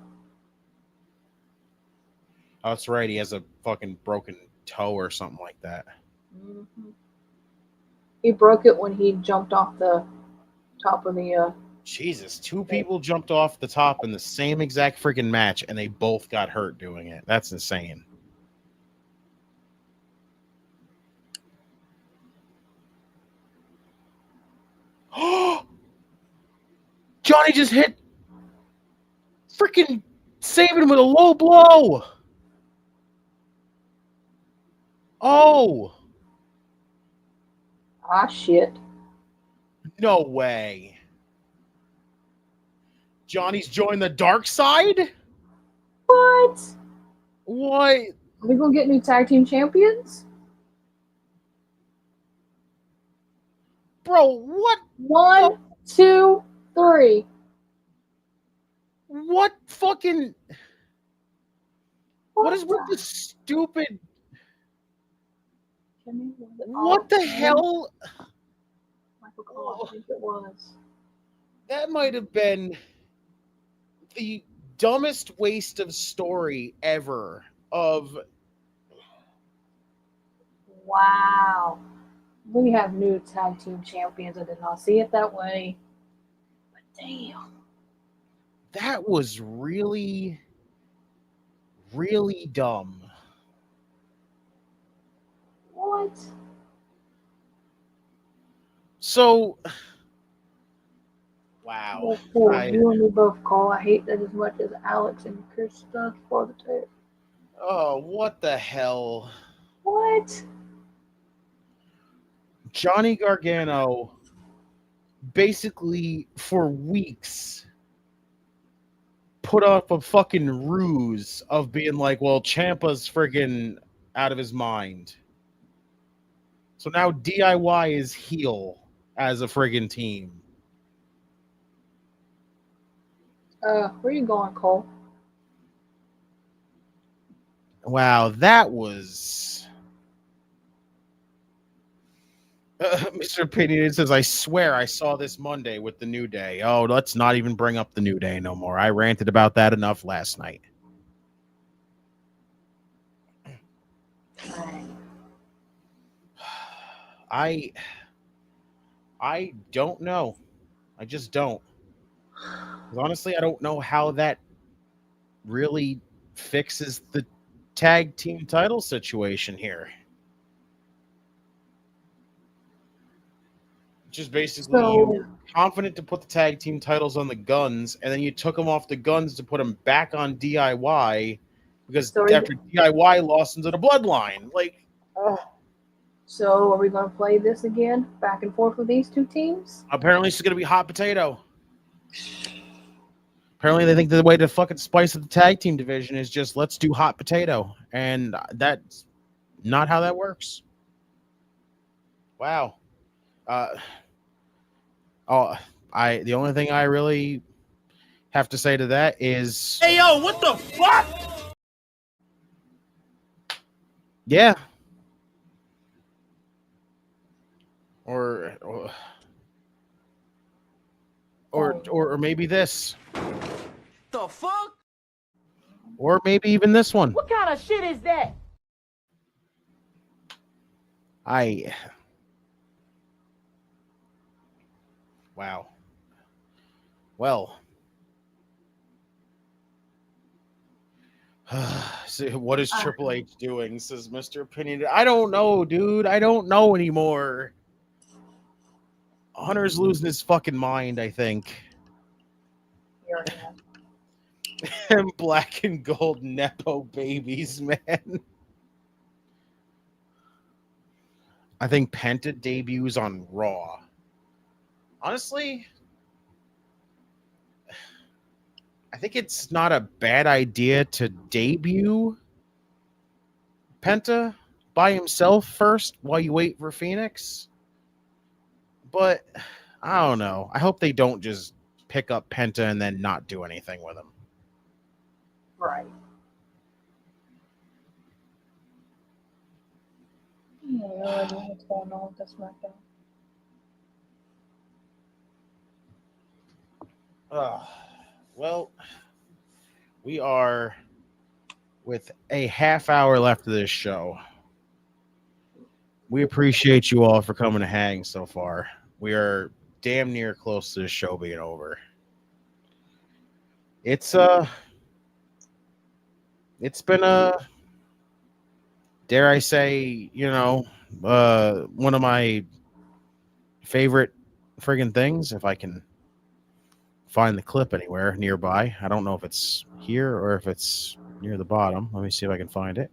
Oh, that's right. He has a fucking broken toe or something like that. Mm-hmm. He broke it when he jumped off the top of the... Jesus, 2 people jumped off the top in the same exact freaking match, and they both got hurt doing it. That's insane. Johnny just hit freaking Sabin with a low blow. Oh. Ah, shit. No way. Johnny's joined the dark side? What? What? Are we gonna get new tag team champions? Bro, what? 1, 2, 3. What fucking... What is with the- this stupid... Jimmy, was it What the Owens? hell? Michael Cole, I think it was. That might have been the dumbest waste of story ever of... Wow. We have new tag team champions. I did not see it that way. But damn. That was really, really dumb. What? So, wow. Well, cool. You and me both, Cole. I hate that as much as Alex and Chris does for the tape. Oh, what the hell? What? Johnny Gargano basically for weeks put up a fucking ruse of being like, well, Ciampa's friggin' out of his mind. So now DIY is heel as a friggin' team. Where you going, Cole? Wow, that was... Mr. Opinionated says, I swear I saw this Monday with the New Day. Oh, let's not even bring up the New Day no more. I ranted about that enough last night. I don't know. I just don't. Honestly, I don't know how that really fixes the tag team title situation here. Just basically, you were confident to put the tag team titles on the Guns, and then you took them off the Guns to put them back on DIY because after DIY lost into the Bloodline. Like, So, are we going to play this again, back and forth with these two teams? apparently it's going to be hot potato. Apparently they think the way to fucking spice of the tag team division is just let's do hot potato, and that's not how that works. Wow. The only thing I really have to say to that is, Hey, yo, what the fuck? yeah. Or maybe this. The fuck? Or maybe even this one. What kind of shit is that? Wow. Well. So what is Triple H doing? Says Mr. Opinion. I don't know, dude. I don't know anymore. Hunter's losing his fucking mind, I think. And black and gold Nepo babies, man. I think Penta debuts on Raw. Honestly, I think it's not a bad idea to debut Penta by himself first while you wait for Phoenix. But I don't know. I hope they don't just pick up Penta and then not do anything with him. Right. Yeah, I already know what's going on with this SmackDown. Well, we are with a half hour left of this show. We appreciate you all for coming to hang so far. We are damn near close to the show being over. It's been a, dare I say, one of my favorite friggin' things if I can find the clip anywhere nearby. I don't know if it's here or if it's near the bottom. Let me see if I can find it.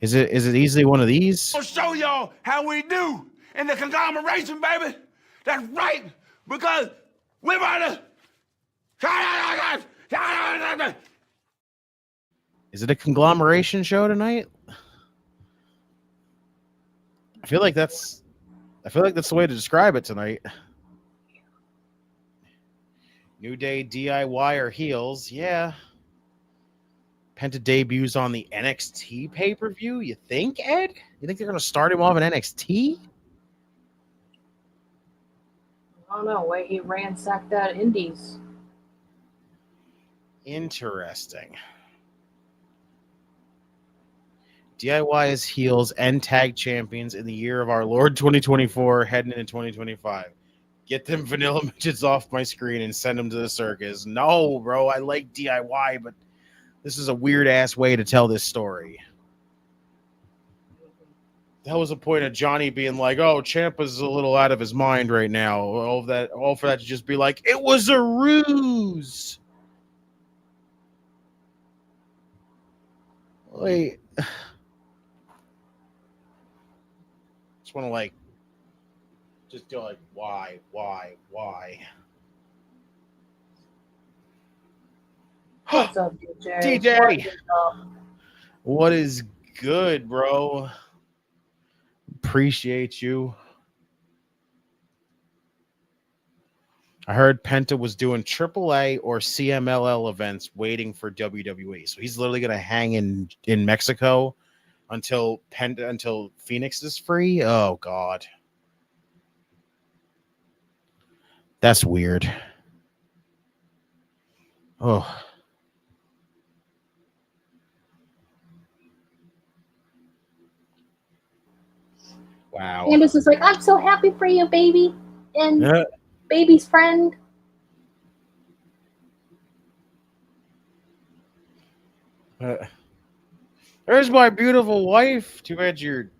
Is it easily one of these? I'll show y'all how we do in the conglomeration, baby. That's right, because we're about to. Is it a conglomeration show tonight? I feel like that's the way to describe it tonight. New Day, DIY, or heels? Yeah. Penta debuts on the NXT pay-per-view. You think, Ed? You think they're going to start him off in NXT? I don't know. Way he ransacked that Indies. Interesting. DIY is heels and tag champions in the year of our Lord 2024, heading into 2025. Get them vanilla midgets off my screen and send them to the circus. No, bro, I like DIY, but this is a weird-ass way to tell this story. That was a point of Johnny being like, oh, Ciampa's a little out of his mind right now. All for that to just be like, it was a ruse. Wait. Just want to just go like, why? What's up, DJ? DJ, what is good, bro? Appreciate you. I heard Penta was doing AAA or CMLL events waiting for WWE. So he's literally going to hang in Mexico until Phoenix is free. Oh, God. That's weird. Oh. Wow. Candace is like, I'm so happy for you, baby. And baby's friend. There's my beautiful wife. Too bad your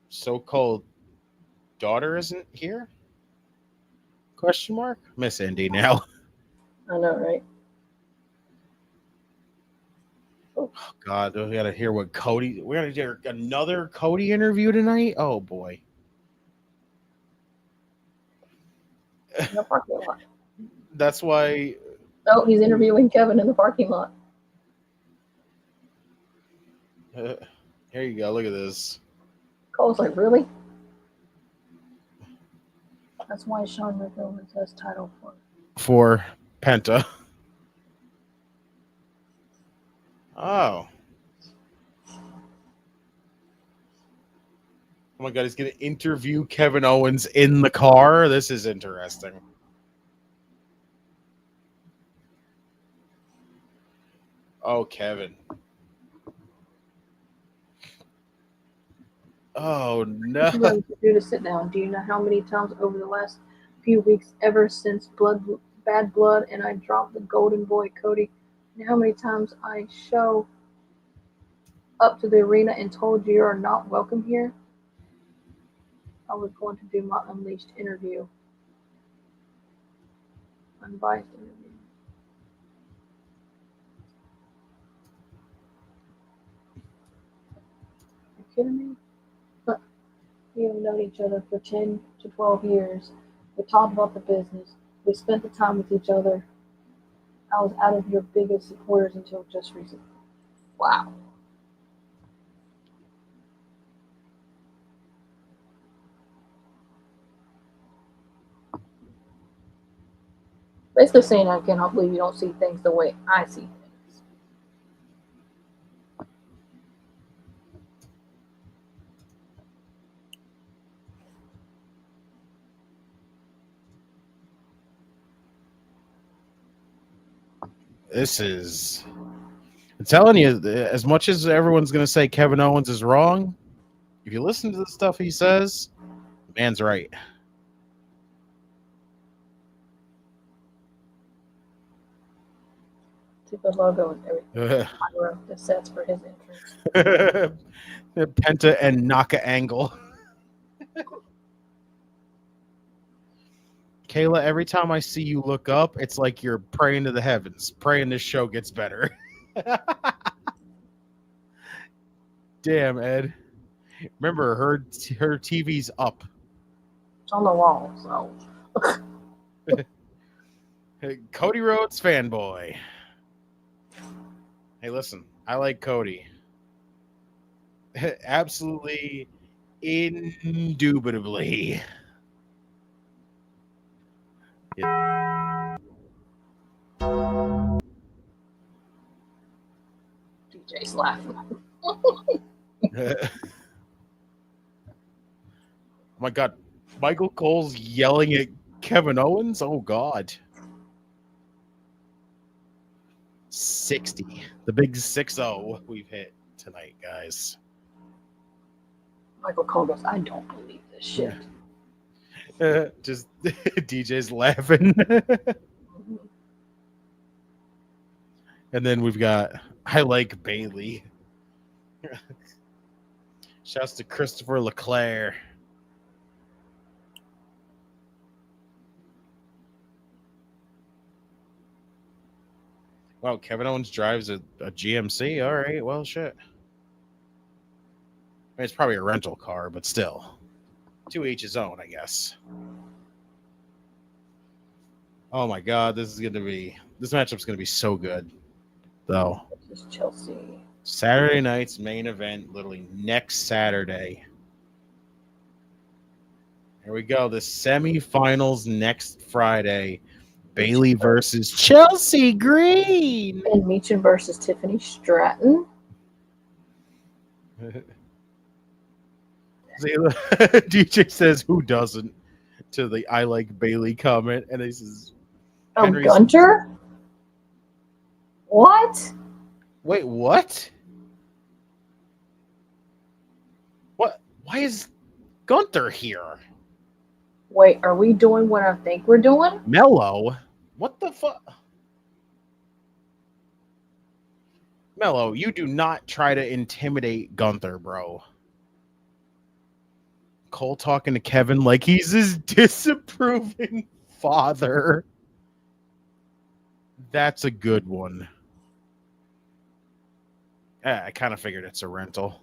so-called daughter isn't here? Question mark? Miss Indy now. I know, right? Oh, God. We got to hear what Cody... We got to hear another Cody interview tonight? Oh, boy. In the parking lot. That's why... Oh, he's interviewing Kevin in the parking lot. Here you go. Look at this. Cole's like, really? That's why Sean McMillan says title for Penta. Oh. Oh my God, he's going to interview Kevin Owens in the car. This is interesting. Oh, Kevin. Oh, no. Do to sit down. Do you know how many times over the last few weeks, ever since Bad Blood, and I dropped the Golden Boy Cody, you know how many times I show up to the arena and told you are not welcome here? I was going to do my Unleashed interview. Unbiased interview. Are you kidding me? We have known each other for 10 to 12 years. We talked about the business. We spent the time with each other. I was out of your biggest supporters until just recently. Wow. Basically saying I cannot believe you don't see things the way I see things. This is... I'm telling you, as much as everyone's going to say Kevin Owens is wrong, if you listen to the stuff he says, the man's right. Stupid logo and everything. The sets for his entrance. Penta and Naka angle. Kayla, every time I see you look up, it's like you're praying to the heavens, praying this show gets better. Damn, Ed. Remember, her TV's up. It's on the wall, so. Cody Rhodes fanboy. Hey, listen, I like Cody. Absolutely, indubitably. DJ's laughing. Oh my God, Michael Cole's yelling at Kevin Owens. Oh God, 60, the big 6-0 we've hit tonight, guys. Michael Cole goes, I don't believe this shit. Just DJ's laughing. And then we've got I like Bailey. Shouts to Christopher Leclerc. Wow, Kevin Owens drives a GMC. All right, well, shit. I mean, it's probably a rental car, but still. To each his own, I guess. Oh my God, this matchup's gonna be so good, though. This is Chelsea. Saturday night's main event, literally next Saturday. Here we go. The semifinals next Friday. Bailey versus Chelsea Green. And Meechin versus Tiffany Stratton. DJ says, who doesn't? To the I like Bailey comment. And he says, Gunter? What? Wait, what? What? Why is Gunther here? Wait, are we doing what I think we're doing? Mello? What the fuck? Mello, you do not try to intimidate Gunther, bro. Cole talking to Kevin like he's his disapproving father. That's a good one. I kind of figured it's a rental.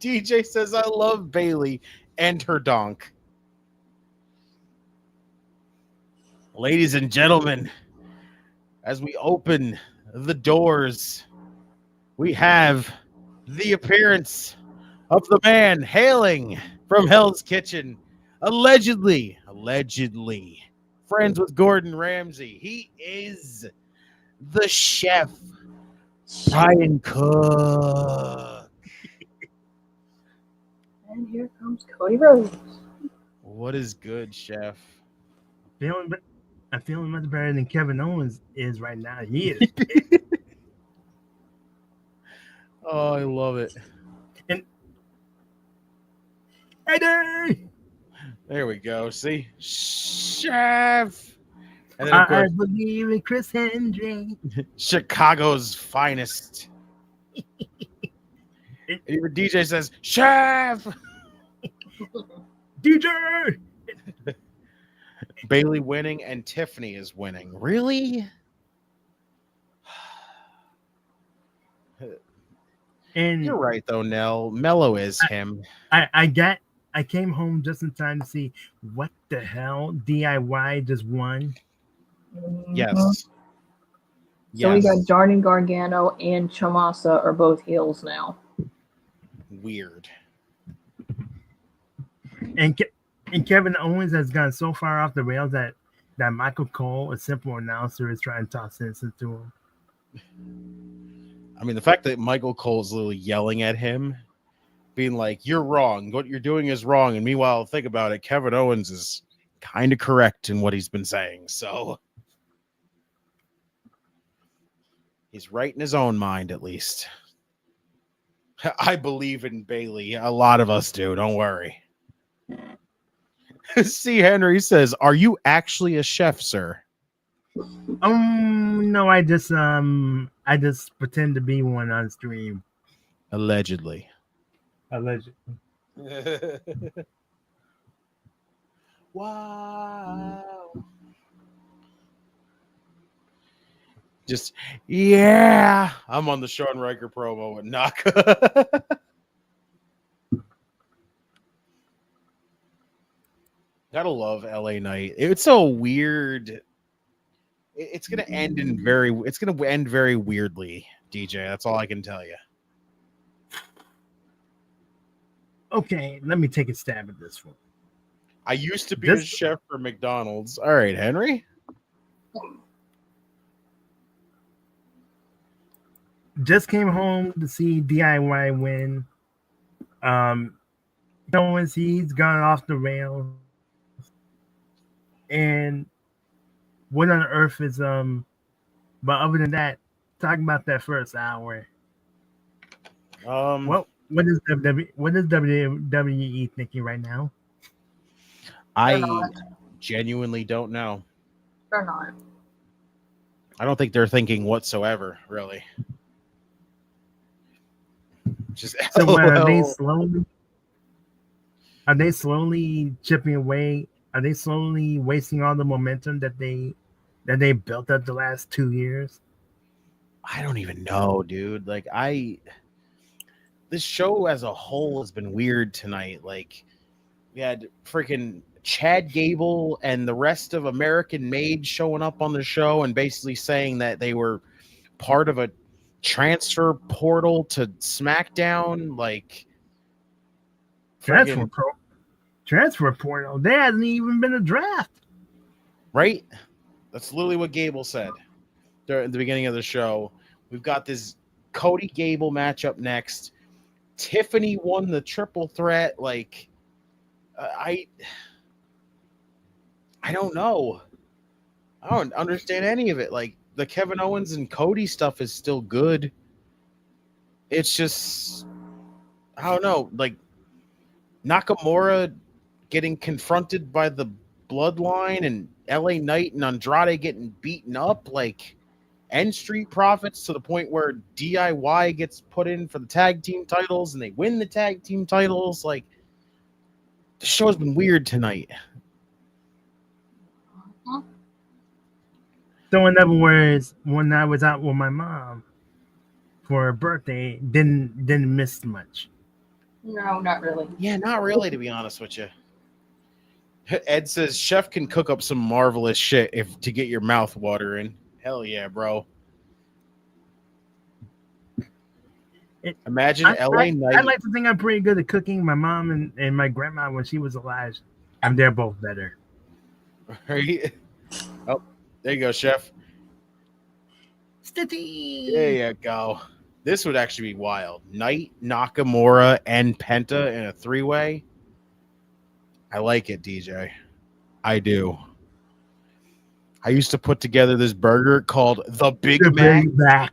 DJ says, I love Bailey and her donk. Ladies and gentlemen, as we open the doors, we have the appearance of the man hailing from Hell's Kitchen, allegedly friends with Gordon Ramsay. He is the chef, Brian Cook. And here comes Cody Rhodes. What is good, chef? I'm feeling much better than Kevin Owens is right now. He is. Oh, I love it. And Eddie! There we go. See? Chef! And then, of I course, believe in Chris Hendry. Chicago's finest. And even DJ says, Chef! DJ! Bailey winning and Tiffany is winning. Really? And you're right, though, Nell. Mello is him. I came home just in time to see what the hell DIY just won. Yes. So we got Jordan Gargano and Chamasa are both heels now. Weird. And Kevin Owens has gone so far off the rails that Michael Cole, a simple announcer, is trying to talk sense into him. I mean, the fact that Michael Cole's literally yelling at him, being like, you're wrong. What you're doing is wrong. And meanwhile, think about it. Kevin Owens is kind of correct in what he's been saying. So he's right in his own mind, at least. I believe in Bailey. A lot of us do. Don't worry. C. Henry says, are you actually a chef, sir? No, I just pretend to be one on stream. Allegedly. Wow. Just, yeah. I'm on the Shawn Riker promo with Naka. Gotta love LA Knight. It's so weird. It's gonna end very weirdly, DJ. That's all I can tell you. Okay, let me take a stab at this one. I used to be a chef for McDonald's. All right, Henry. Just came home to see DIY win. Owens, he's gone off the rails. And what on earth is but other than that, talk about that first hour. What is WWE thinking right now? I genuinely don't know. They're not. I don't think they're thinking whatsoever, really. Just so are they slowly chipping away? Are they slowly wasting all the momentum that they built up the last 2 years? I don't even know, dude. Like this show as a whole has been weird tonight. Like we had freaking Chad Gable and the rest of American Made showing up on the show and basically saying that they were part of a transfer portal to SmackDown. Like transfer portal. There hasn't even been a draft. Right? That's literally what Gable said at the beginning of the show. We've got this Cody Gable matchup next. Tiffany won the triple threat. Like, I don't know. I don't understand any of it. Like, the Kevin Owens and Cody stuff is still good. It's just, I don't know. Like, Nakamura getting confronted by the Bloodline and LA Knight and Andrade getting beaten up. Like, End Street Profits to the point where DIY gets put in for the tag team titles and they win the tag team titles. Like, the show's been weird tonight. So in other words, when I was out with my mom for her birthday, didn't miss much. No, not really. Yeah, not really, to be honest with you. Ed says Chef can cook up some marvelous shit to get your mouth watering. Hell yeah, bro. Imagine LA Knight. I like to think I'm pretty good at cooking. My mom and my grandma, when she was alive, they're both better. Right? Oh, there you go, Chef. Stitty. There you go. This would actually be wild. Knight, Nakamura, and Penta in a three-way. I like it, DJ. I do. I used to put together this burger called the Big Mac.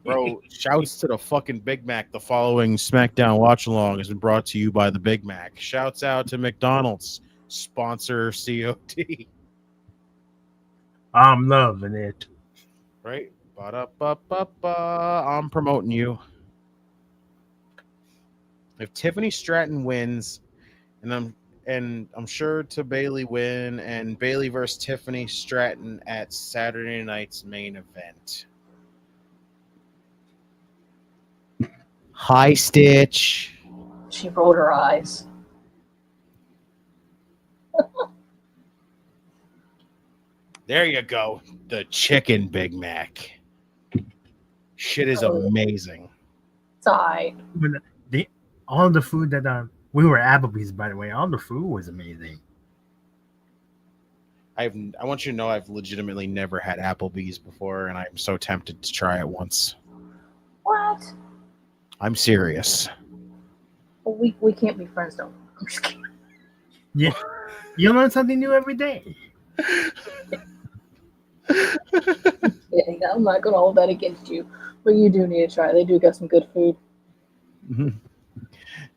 Bro, shouts to the fucking Big Mac. The following SmackDown Watch Along has been brought to you by the Big Mac. Shouts out to McDonald's. Sponsor COT. I'm loving it. Right? Ba-da-ba-ba-ba. I'm promoting you. If Tiffany Stratton wins, and I'm sure to Bailey win, and Bailey versus Tiffany Stratton at Saturday night's main event. Hi, Stitch. She rolled her eyes. There you go. The chicken Big Mac. Shit is amazing. It's all right. All the food that we were at Applebee's, by the way. All the food was amazing. I want you to know I've legitimately never had Applebee's before, and I'm so tempted to try it once. What? I'm serious. Well, we can't be friends, though. I'm just kidding. Yeah, you learn something new every day. Yeah, I'm not gonna hold that against you, but you do need to try. They do got some good food. Mm-hmm.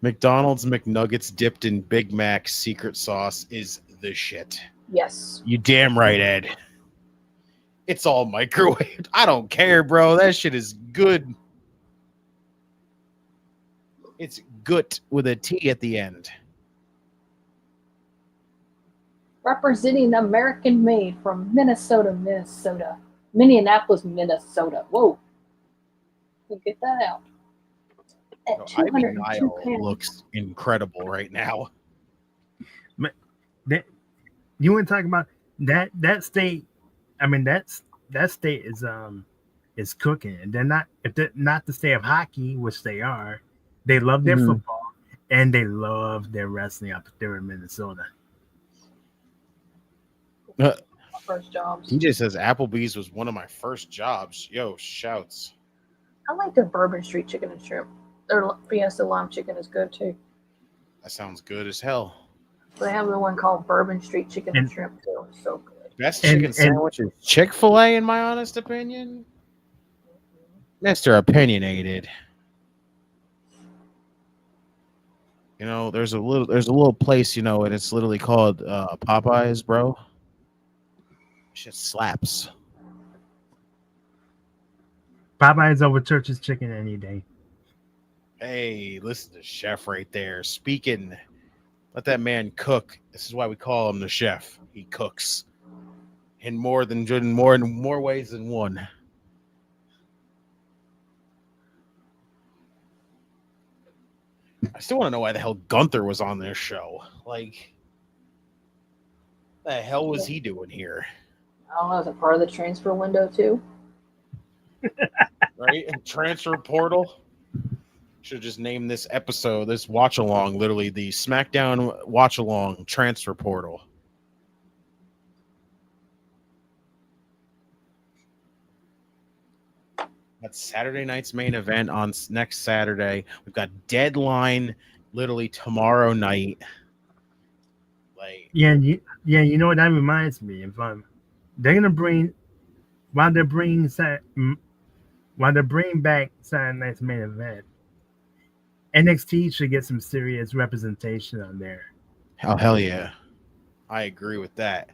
McDonald's McNuggets dipped in Big Mac secret sauce is the shit. Yes. You damn right, Ed. It's all microwaved. I don't care, bro. That shit is good. It's good with a T at the end. representing the American made from Minnesota. Minneapolis, Minnesota. Whoa. We'll get that out. At Ivy 202 Nile pounds. looks incredible right now. You want to talk about that state? I mean, that state is cooking, and they're not not the state of hockey, which they are. They love their football and they love their wrestling up there in Minnesota. First jobs. DJ says Applebee's was one of my first jobs. Yo, shouts. I like their Bourbon Street chicken and shrimp. Their Fiesta lime chicken is good too. That sounds good as hell. They have the one called Bourbon Street chicken and shrimp too. It's so good. Best chicken sandwich is Chick-fil-A, in my honest opinion. Mr. Opinionated. You know, there's a little place, you know, and it's literally called Popeyes, bro. Shit slaps. Popeyes over Church's chicken any day. Hey, listen to Chef right there. Speaking, let that man cook. This is why we call him the chef. He cooks in more ways than one. I still want to know why the hell Gunther was on this show. Like, the hell was he doing here? I don't know. Is it part of the transfer window too? Right? And transfer portal. Should just name this episode, this watch along, literally the Smackdown watch along transfer portal. That's Saturday night's main event on next Saturday. We've got Deadline literally tomorrow night. Like, you know what that reminds me of? They're gonna bring while they're bringing back Saturday night's main event. NXT should get some serious representation on there. Oh, hell yeah. I agree with that.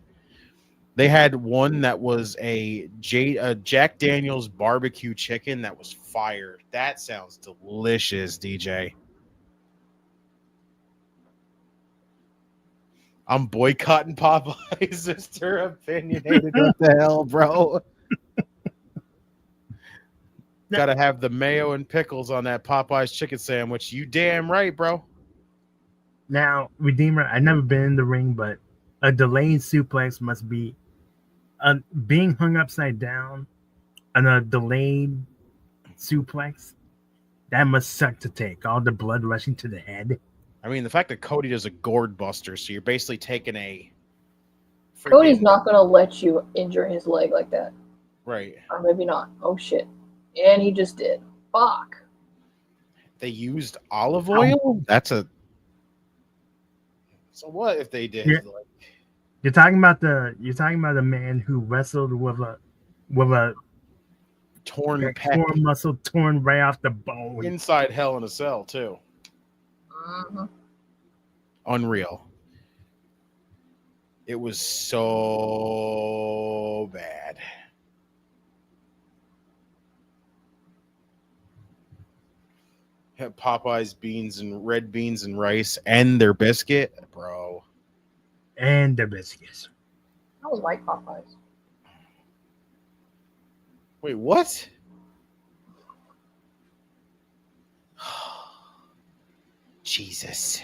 They had one that was a Jack Daniel's barbecue chicken that was fire. That sounds delicious, DJ. I'm boycotting Popeyes, Mr. Opinionated. What the hell, bro? Gotta have the mayo and pickles on that Popeyes chicken sandwich. You damn right, bro. Now, Redeemer, I've never been in the ring, but a delayed suplex must be being hung upside down on a delayed suplex. That must suck to take. All the blood rushing to the head. I mean, the fact that Cody does a gourd buster, so you're basically taking a... Cody's not going to let you injure his leg like that. Right. Or maybe not. Oh, shit. And he just did. Fuck. They used olive oil? That's a... So what if they did? Yeah. You're talking about the man who wrestled with a torn muscle torn right off the bone. Inside Hell in a Cell, too. Mm-hmm. Unreal. It was so bad. Had Popeyes red beans and rice and their biscuit, bro. And their biscuits. I was like Popeyes. Wait, what? Jesus.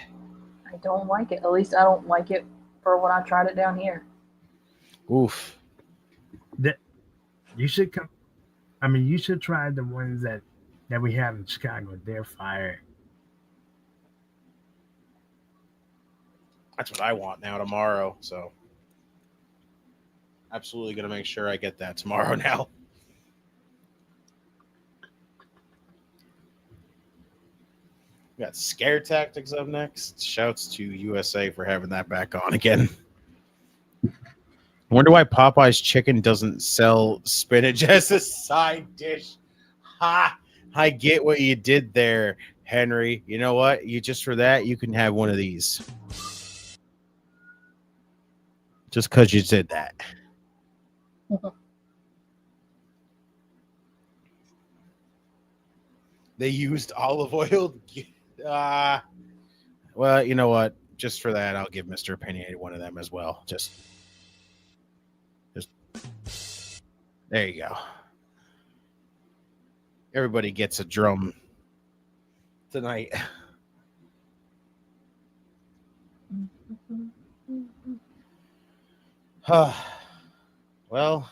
I don't like it. At least I don't like it for when I tried it down here. Oof. You should come. I mean, you should try the ones that we have in Chicago. They're fire. That's what I want now tomorrow. So absolutely going to make sure I get that tomorrow now. We got Scare Tactics up next. Shouts to USA for having that back on again. I wonder why Popeye's chicken doesn't sell spinach as a side dish. Ha! I get what you did there, Henry. You know what? You just for that, you can have one of these. Just because you did that. They used olive oil. Well, you know what? just for that, I'll give Mr. Opinionated one of them as well. Just there you go. Everybody gets a drum tonight. Well,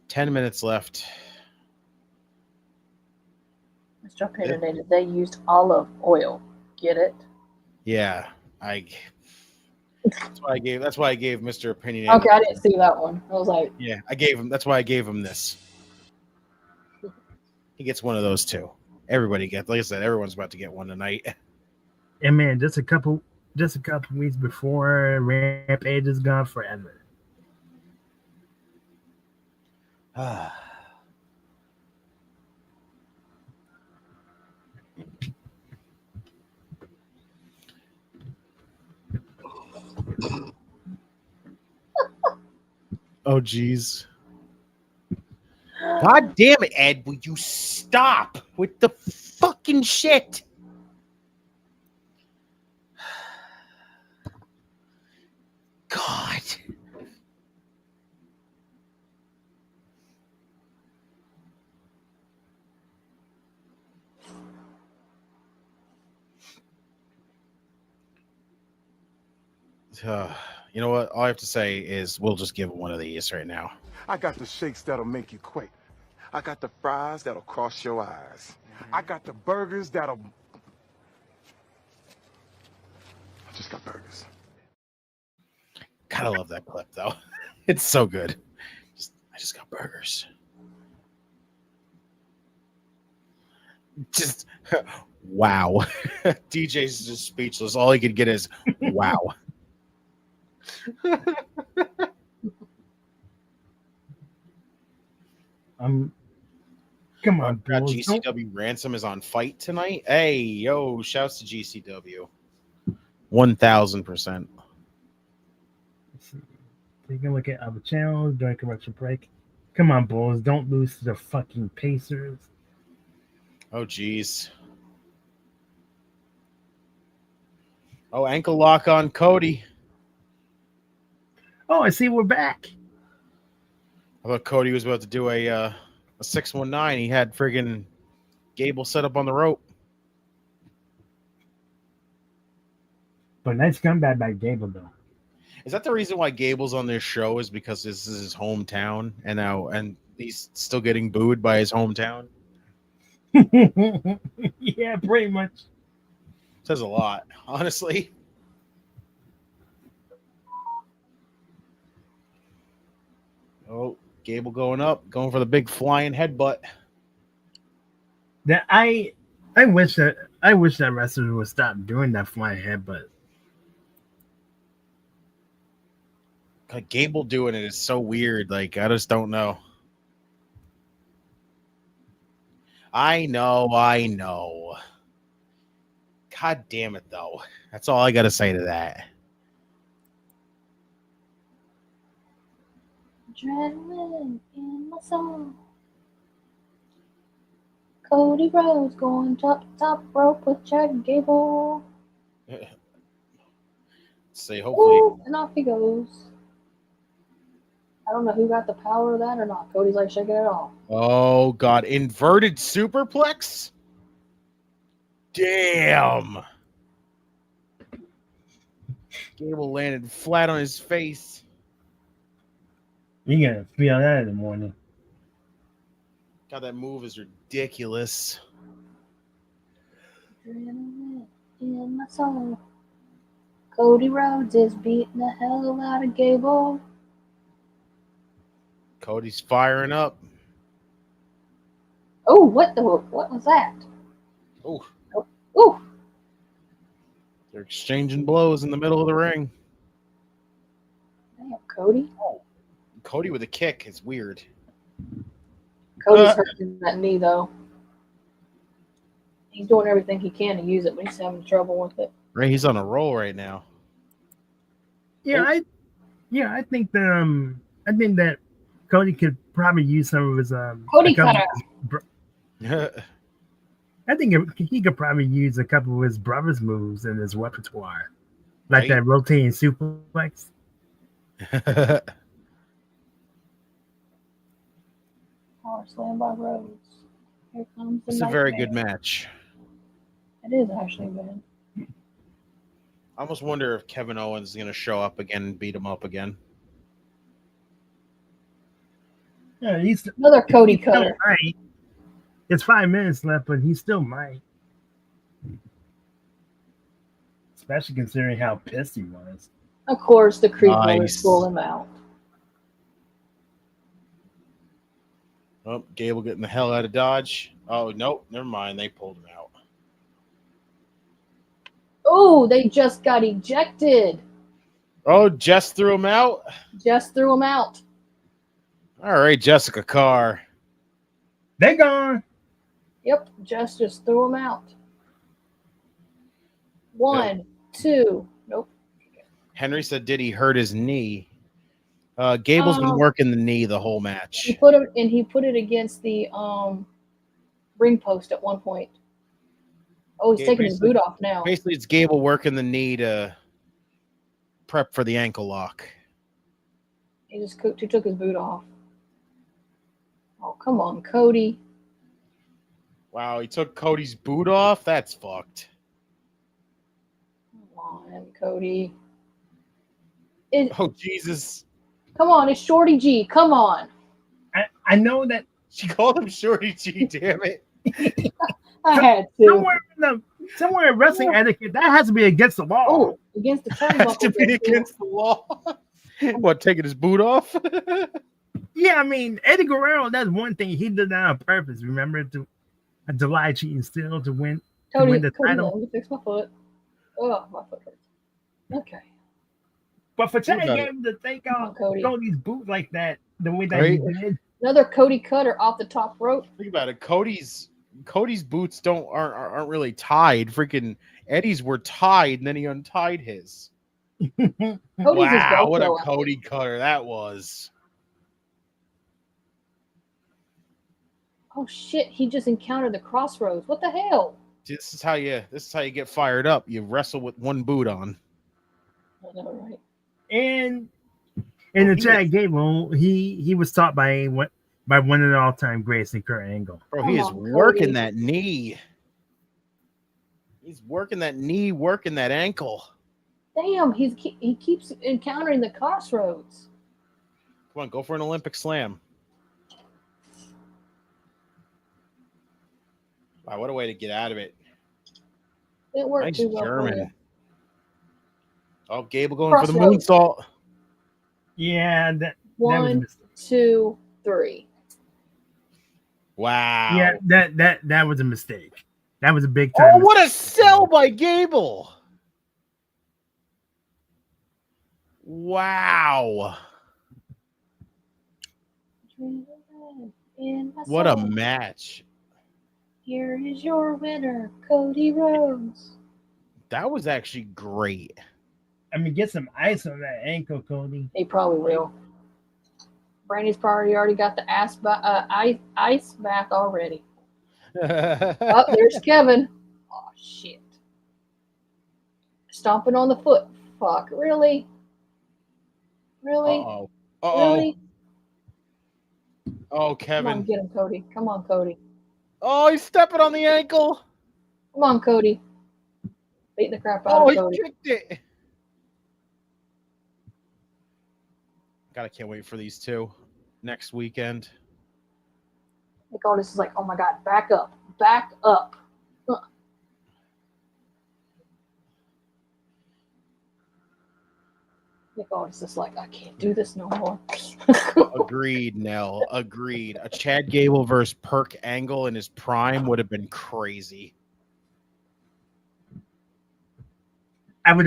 10 minutes left. Mr. Opinionated, they used olive oil. Get it? Yeah, that's why I gave Mr. Opinionated. Okay, I didn't see that one. I was like, yeah, that's why I gave him this. He gets one of those too. Everybody gets, like I said, everyone's about to get one tonight. And man, just a couple weeks before Rampage is gone forever. Oh, geez. God damn it, Ed. Will you stop with the fucking shit? God. You know what? All I have to say is we'll just give him one of these right now. I got the shakes that'll make you quake. I got the fries that'll cross your eyes. I got the burgers that'll... I just got burgers. Gotta love that clip, though. It's so good. I just got burgers. Just, wow. DJ's just speechless. All he could get is, wow. Come on, GCW Ransom is on Fight tonight. Hey, yo, shouts to GCW. 1000%. Take a look at other channels during commercial break. Come on, Bulls. Don't lose to the fucking Pacers. Oh, geez. Oh, ankle lock on Cody. Oh, I see we're back. I thought Cody was about to do a 619. He had friggin' Gable set up on the rope. But nice comeback by Gable, though. Is that the reason why Gable's on this show? Is because this is his hometown, and he's still getting booed by his hometown? Yeah, pretty much. Says a lot, honestly. Oh, Gable going up, going for the big flying headbutt. That I wish that wrestlers would stop doing that flying headbutt. God, Gable doing it is so weird. Like, I just don't know. I know. God damn it, though. That's all I got to say to that. adrenaline in my soul. Cody Rhodes going top rope with Chad Gable. Say hopefully. Ooh, and off he goes. I don't know who got the power of that or not. Cody's like shaking it off. Oh God, inverted superplex? Damn. Gable landed flat on his face. You're gonna feel that in the morning. God, that move is ridiculous. Adrenaline in my soul. Cody Rhodes is beating the hell out of Gable. Cody's firing up. Oh, what was that? Oh. Ooh. They're exchanging blows in the middle of the ring. Damn, Cody. Oh. Cody with a kick is weird. Cody's hurting that knee, though. He's doing everything he can to use it, but he's having trouble with it. Right, he's on a roll right now. Yeah, I think that Cody could probably use some of his Cody kind of I think he could probably use a couple of his brother's moves in his repertoire, like Right? that rotating suplex. Power slam by Rhodes. Here comes the It's a very good nightmare. match. It is actually good. I almost wonder if Kevin Owens is going to show up again and beat him up again. Yeah, he's Another Cody he still cutter. might. It's 5 minutes left, but he still might. Especially considering how pissed he was. Of course, the Creed brothers Nice. pull him out. Oh, Gable getting the hell out of Dodge. Oh, nope. Never mind. They pulled him out. Oh, they just got ejected. Oh, Jess threw him out? Just threw him out. All right, Jessica Carr. They're gone. Yep, just threw him out. 1, 2. Nope. Henry said, did he hurt his knee? Gable's been working the knee the whole match. He put it against the ring post at one point. Oh, he's taking his boot off now. Basically, it's Gable working the knee to prep for the ankle lock. He took his boot off. Oh, come on, Cody. Wow, he took Cody's boot off? That's fucked. Come on, Cody. Oh, Jesus. Come on, it's Shorty G. Come on. I know that. She called him Shorty G, damn it. I had to. Somewhere in wrestling etiquette, that has to be against the law. Oh, against the Has turnbuckle. to be against the law. What, taking his boot off? Yeah, I mean, Eddie Guerrero, that's one thing. He did that on purpose. Remember, to lie, cheating, still to win the title. Let me fix my foot. Oh, my foot hurts. Okay. But for trying to get him to take off Cody. Cody's boot like that, the way that he did. Another Cody cutter off the top rope. Think about it. Cody's boots aren't really tied. Freaking Eddie's were tied, and then he untied his. Wow, what a Cody cutter that was. Oh shit, he just encountered the crossroads. What the hell? This is how you get fired up. You wrestle with one boot on. I know, right? And in the chat, Gable, he was taught by one of the all-time greats in Kurt Angle. Bro, he is working that knee. He's working that knee, working that ankle. Damn, he keeps encountering the crossroads. Come on, go for an Olympic slam. Wow, what a way to get out of it. It worked Nice too well. German. Oh, Gable going for the moonsault. Yeah, that 1, 2, 3. Wow. Yeah, that was a mistake. That was a big time. Oh, what a sell by Gable. Wow. What a match. Here is your winner, Cody Rhodes. That was actually great. I mean, get some ice on that ankle, Cody. He probably will. Brandy's probably already got the ice bath already. Oh, there's Kevin. Oh, shit. Stomping on the foot. Fuck, really? Really? Uh-oh. Really? Oh, Kevin. Come on, get him, Cody. Come on, Cody. Oh, he's stepping on the ankle. Come on, Cody. Beating the crap out of Cody. He kicked it. God, I can't wait for these two next weekend. Nick Aldis is like, oh my God, back up. Back up. Nick Aldis is like, I can't do this no more. Agreed, Nell. Agreed. A Chad Gable versus Perk Angle in his prime would have been crazy. I would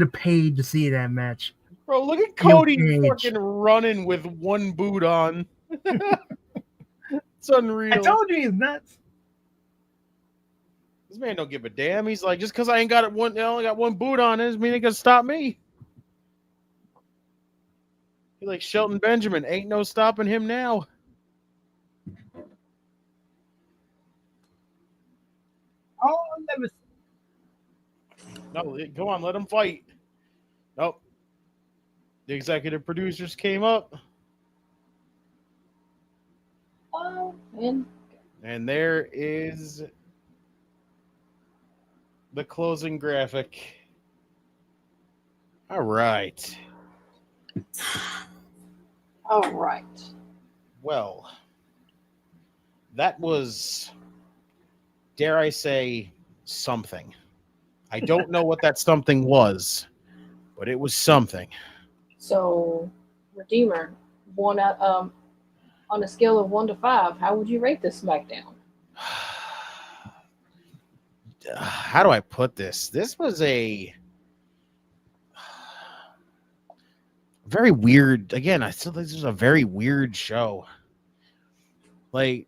have paid to see that match. Bro, look at Cody fucking running with one boot on. It's unreal. I told you he's nuts. This man don't give a damn. He's like, just because I ain't got it I only got one boot on, doesn't mean it can stop me. He like Shelton Benjamin. Ain't no stopping him now. Oh, never. No, go on, let them fight. Nope. The executive producers came up. Oh, and there is the closing graphic. All right. all right. Well, that was, dare I say, something. I don't know what that something was, but it was something. So, Redeemer, one out on a scale of 1 to 5, how would you rate this SmackDown? How do I put this? This was a very weird. Again, I still think this was a very weird show. Like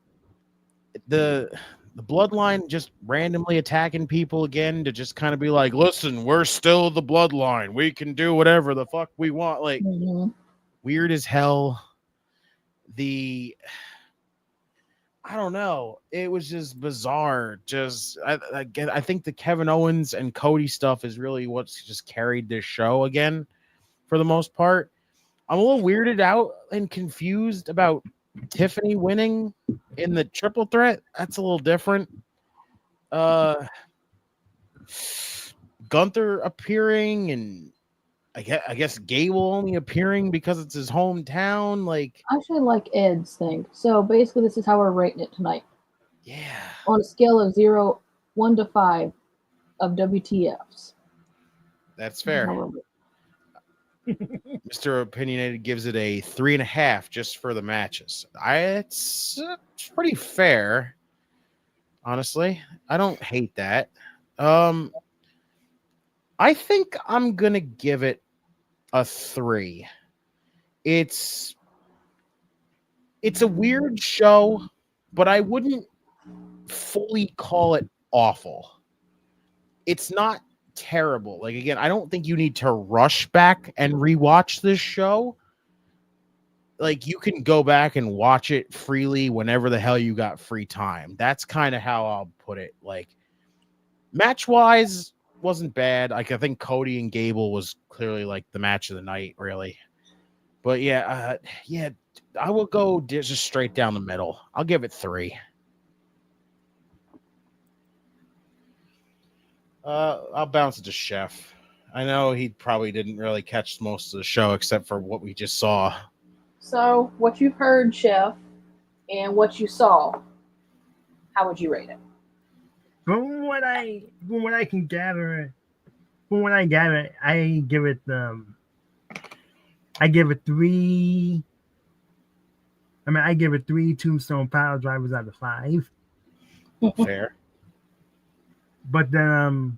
the Bloodline just randomly attacking people again to just kind of be like, listen, we're still the Bloodline. We can do whatever the fuck we want. Like weird as hell. I don't know. It was just bizarre. Just I think the Kevin Owens and Cody stuff is really what's just carried this show again for the most part. I'm a little weirded out and confused about Tiffany winning in the triple threat. That's a little different. Gunther appearing and I guess Gable only appearing because it's his hometown. Like, I actually like Ed's thing. So basically, this is how we're rating it tonight. Yeah. On a scale of 1 to 5 of WTFs. That's fair. Mr. Opinionated gives it a 3.5 just for the matches. It's pretty fair, honestly. I don't hate that. I think I'm gonna give it a 3. It's a weird show, but I wouldn't fully call it awful. It's not terrible. Like, again, I don't think you need to rush back and rewatch this show. Like, you can go back and watch it freely whenever the hell you got free time. That's kind of how I'll put it. Like, match-wise, wasn't bad. Like, I think Cody and Gable was clearly like the match of the night, really. But yeah, I will go just straight down the middle. I'll give it 3. I'll bounce it to Chef. I know he probably didn't really catch most of the show except for what we just saw. So, what you've heard, Chef, and what you saw, how would you rate it? From what I can gather, I give it 3. I give it 3 Tombstone Power Drivers out of 5. Fair. But then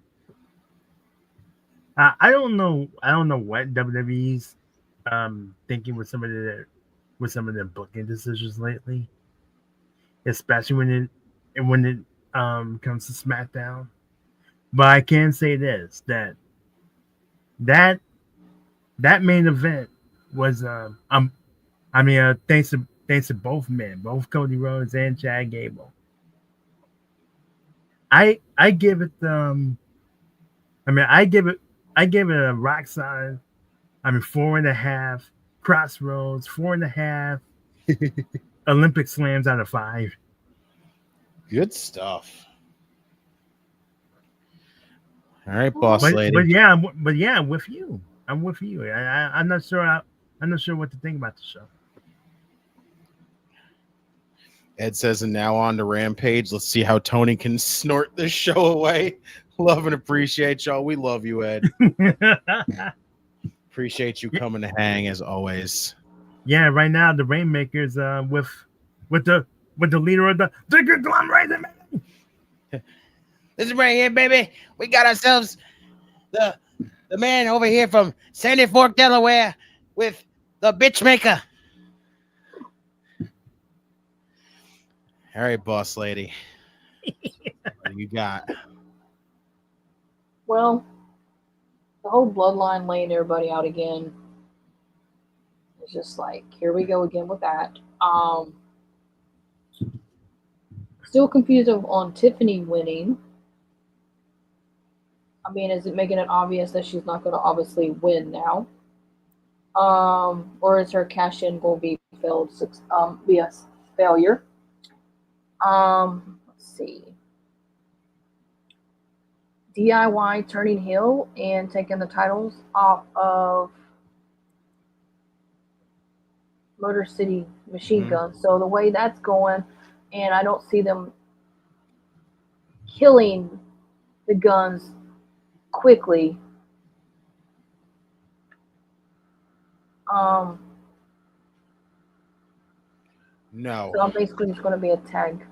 I don't know what WWE's thinking with some of their booking decisions lately, especially when it comes to SmackDown. But I can say this, that main event was thanks to both men, both Cody Rhodes and Chad Gable. I give it I give it a rock solid 4.5 Crossroads, 4.5 Olympic slams out of 5. Good stuff. All right, boss lady. But yeah, I'm with you. I'm with you. I'm not sure. I'm not sure what to think about the show. Ed says, and now on to Rampage. Let's see how Tony can snort this show away. Love and appreciate y'all. We love you, Ed. Appreciate you coming to hang as always. Yeah, right now the Rainmakers with the leader of the conglomeration. This is right here, baby. We got ourselves the man over here from Sandy Fork, Delaware, with the bitch maker. All right, boss lady. What do you got? Well, the whole Bloodline laying everybody out again. It's just like, here we go again with that. Still confused on Tiffany winning. I mean, is it making it obvious that she's not going to obviously win now? Or is her cash in going to be a failure? Let's see. DIY turning heel and taking the titles off of Motor City Machine Gun. So the way that's going, and I don't see them killing the Guns quickly. No. So I'm basically just going to be a tag.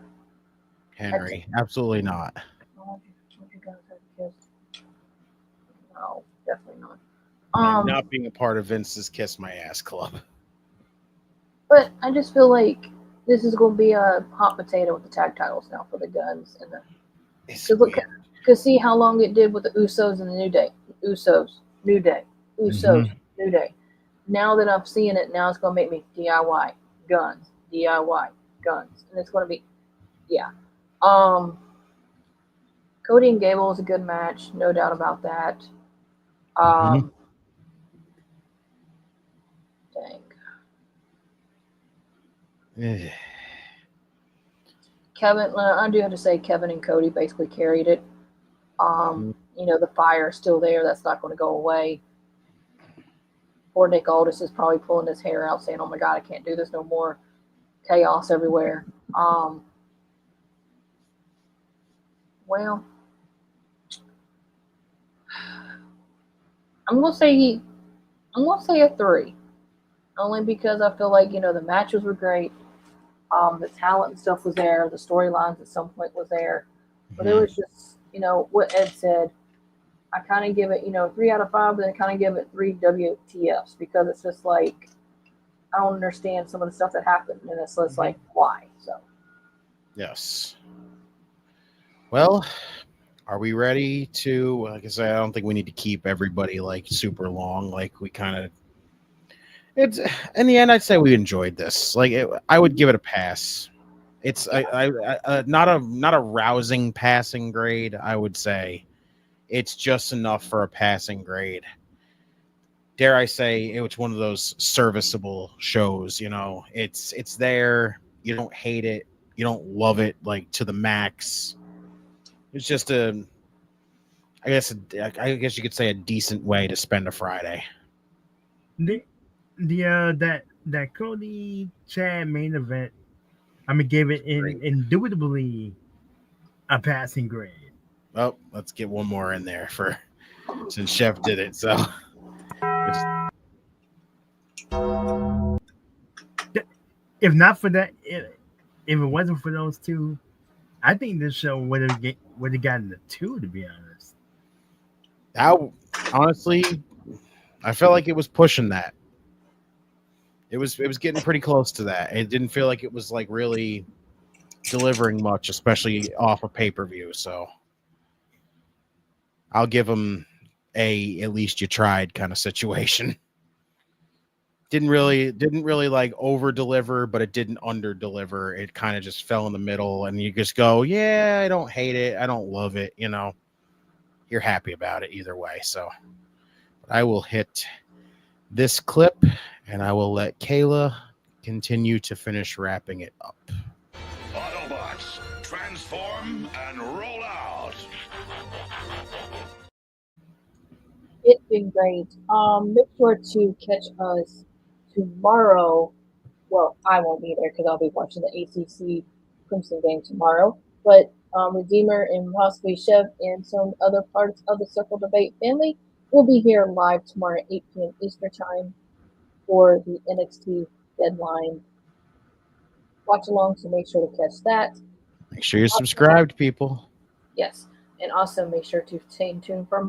Henry, absolutely not. No, definitely not. I'm not being a part of Vince's Kiss My Ass Club. But I just feel like this is going to be a hot potato with the tag titles now for the Guns and the. Because see how long it did with the Usos and the New Day. Usos, New Day, Usos, New Day. Now that I'm seeing it, now it's going to make me DIY Guns, DIY Guns, and it's going to be, yeah. Cody and Gable is a good match, no doubt about that. Dang. Kevin, I do have to say, Kevin and Cody basically carried it. You know, the fire is still there. That's not going to go away. Poor Nick Aldis is probably pulling his hair out saying, oh my God, I can't do this no more. Chaos everywhere. Well, I'm gonna say a 3. Only because I feel like, you know, the matches were great. The talent and stuff was there. The storylines at some point was there. But it was just, you know, what Ed said. I kind of give it, you know, 3 out of 5, but then kind of give it 3 WTFs because it's just like, I don't understand some of the stuff that happened. And it's just like, why? So. Yes. Well, are we ready to, like I said, I don't think we need to keep everybody like super long. Like we kind of, it's in the end, I'd say we enjoyed this. Like I would give it a pass. It's not a rousing passing grade. I would say it's just enough for a passing grade. Dare I say it's one of those serviceable shows. You know, it's there. You don't hate it. You don't love it like to the max. It's just I guess you could say a decent way to spend a Friday. That Cody Chad main event, I'm gonna give it indubitably a passing grade. Oh, let's get one more in there since Chef did it. So if not for that, if it wasn't for those two, I think this show would have gotten a 2. To be honest, honestly, I felt like it was pushing that. It was getting pretty close to that. It didn't feel like it was like really delivering much, especially off a pay-per-view. So I'll give them at least you tried kind of situation. Didn't really like over deliver, but it didn't under deliver. It kind of just fell in the middle, and you just go, yeah, I don't hate it, I don't love it. You know, you're happy about it either way. So I will hit this clip, and I will let Kayla continue to finish wrapping it up. Autobots, transform and roll out. It's been great. Make sure to catch us tomorrow. Well, I won't be there because I'll be watching the ACC Crimson game tomorrow. But Redeemer and possibly Chef and some other parts of the Circle Debate family will be here live tomorrow at 8 p.m. Eastern Time for the NXT Deadline watch along. So make sure to catch that. Make sure you're subscribed, people. Yes. And also make sure to stay tuned for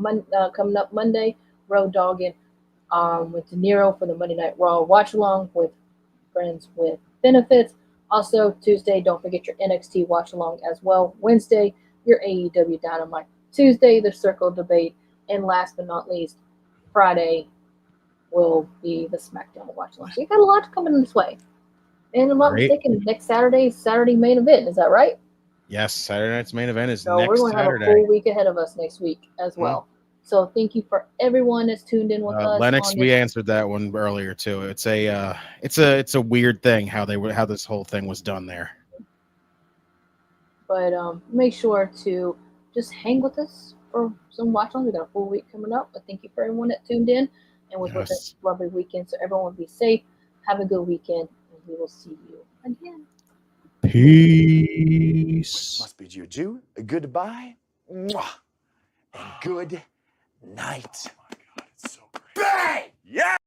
coming up Monday, Road Dogging with De Niro for the Monday Night Raw watch along with Friends with Benefits. Also Tuesday, don't forget your NXT watch along as well. Wednesday, your AEW Dynamite. Tuesday, the Circle Debate. And last but not least, Friday will be the Smackdown watch along. So you got a lot coming this way. And I'm not mistaken, next Saturday main event. Is that right? Yes, Saturday night's main event is so next Saturday. We're going to have a full week ahead of us next week as well. So thank you for everyone that's tuned in with us. Lennox, we answered that one earlier too. It's a weird thing how this whole thing was done there. But make sure to just hang with us for some watch-ons. We got a full week coming up. But thank you for everyone that tuned in and was with us. Lovely weekend. So everyone be safe. Have a good weekend, and we will see you again. Peace. Must bid you adieu, a goodbye, mwah, and good night. Oh my God, it's so great. Bang! Yeah!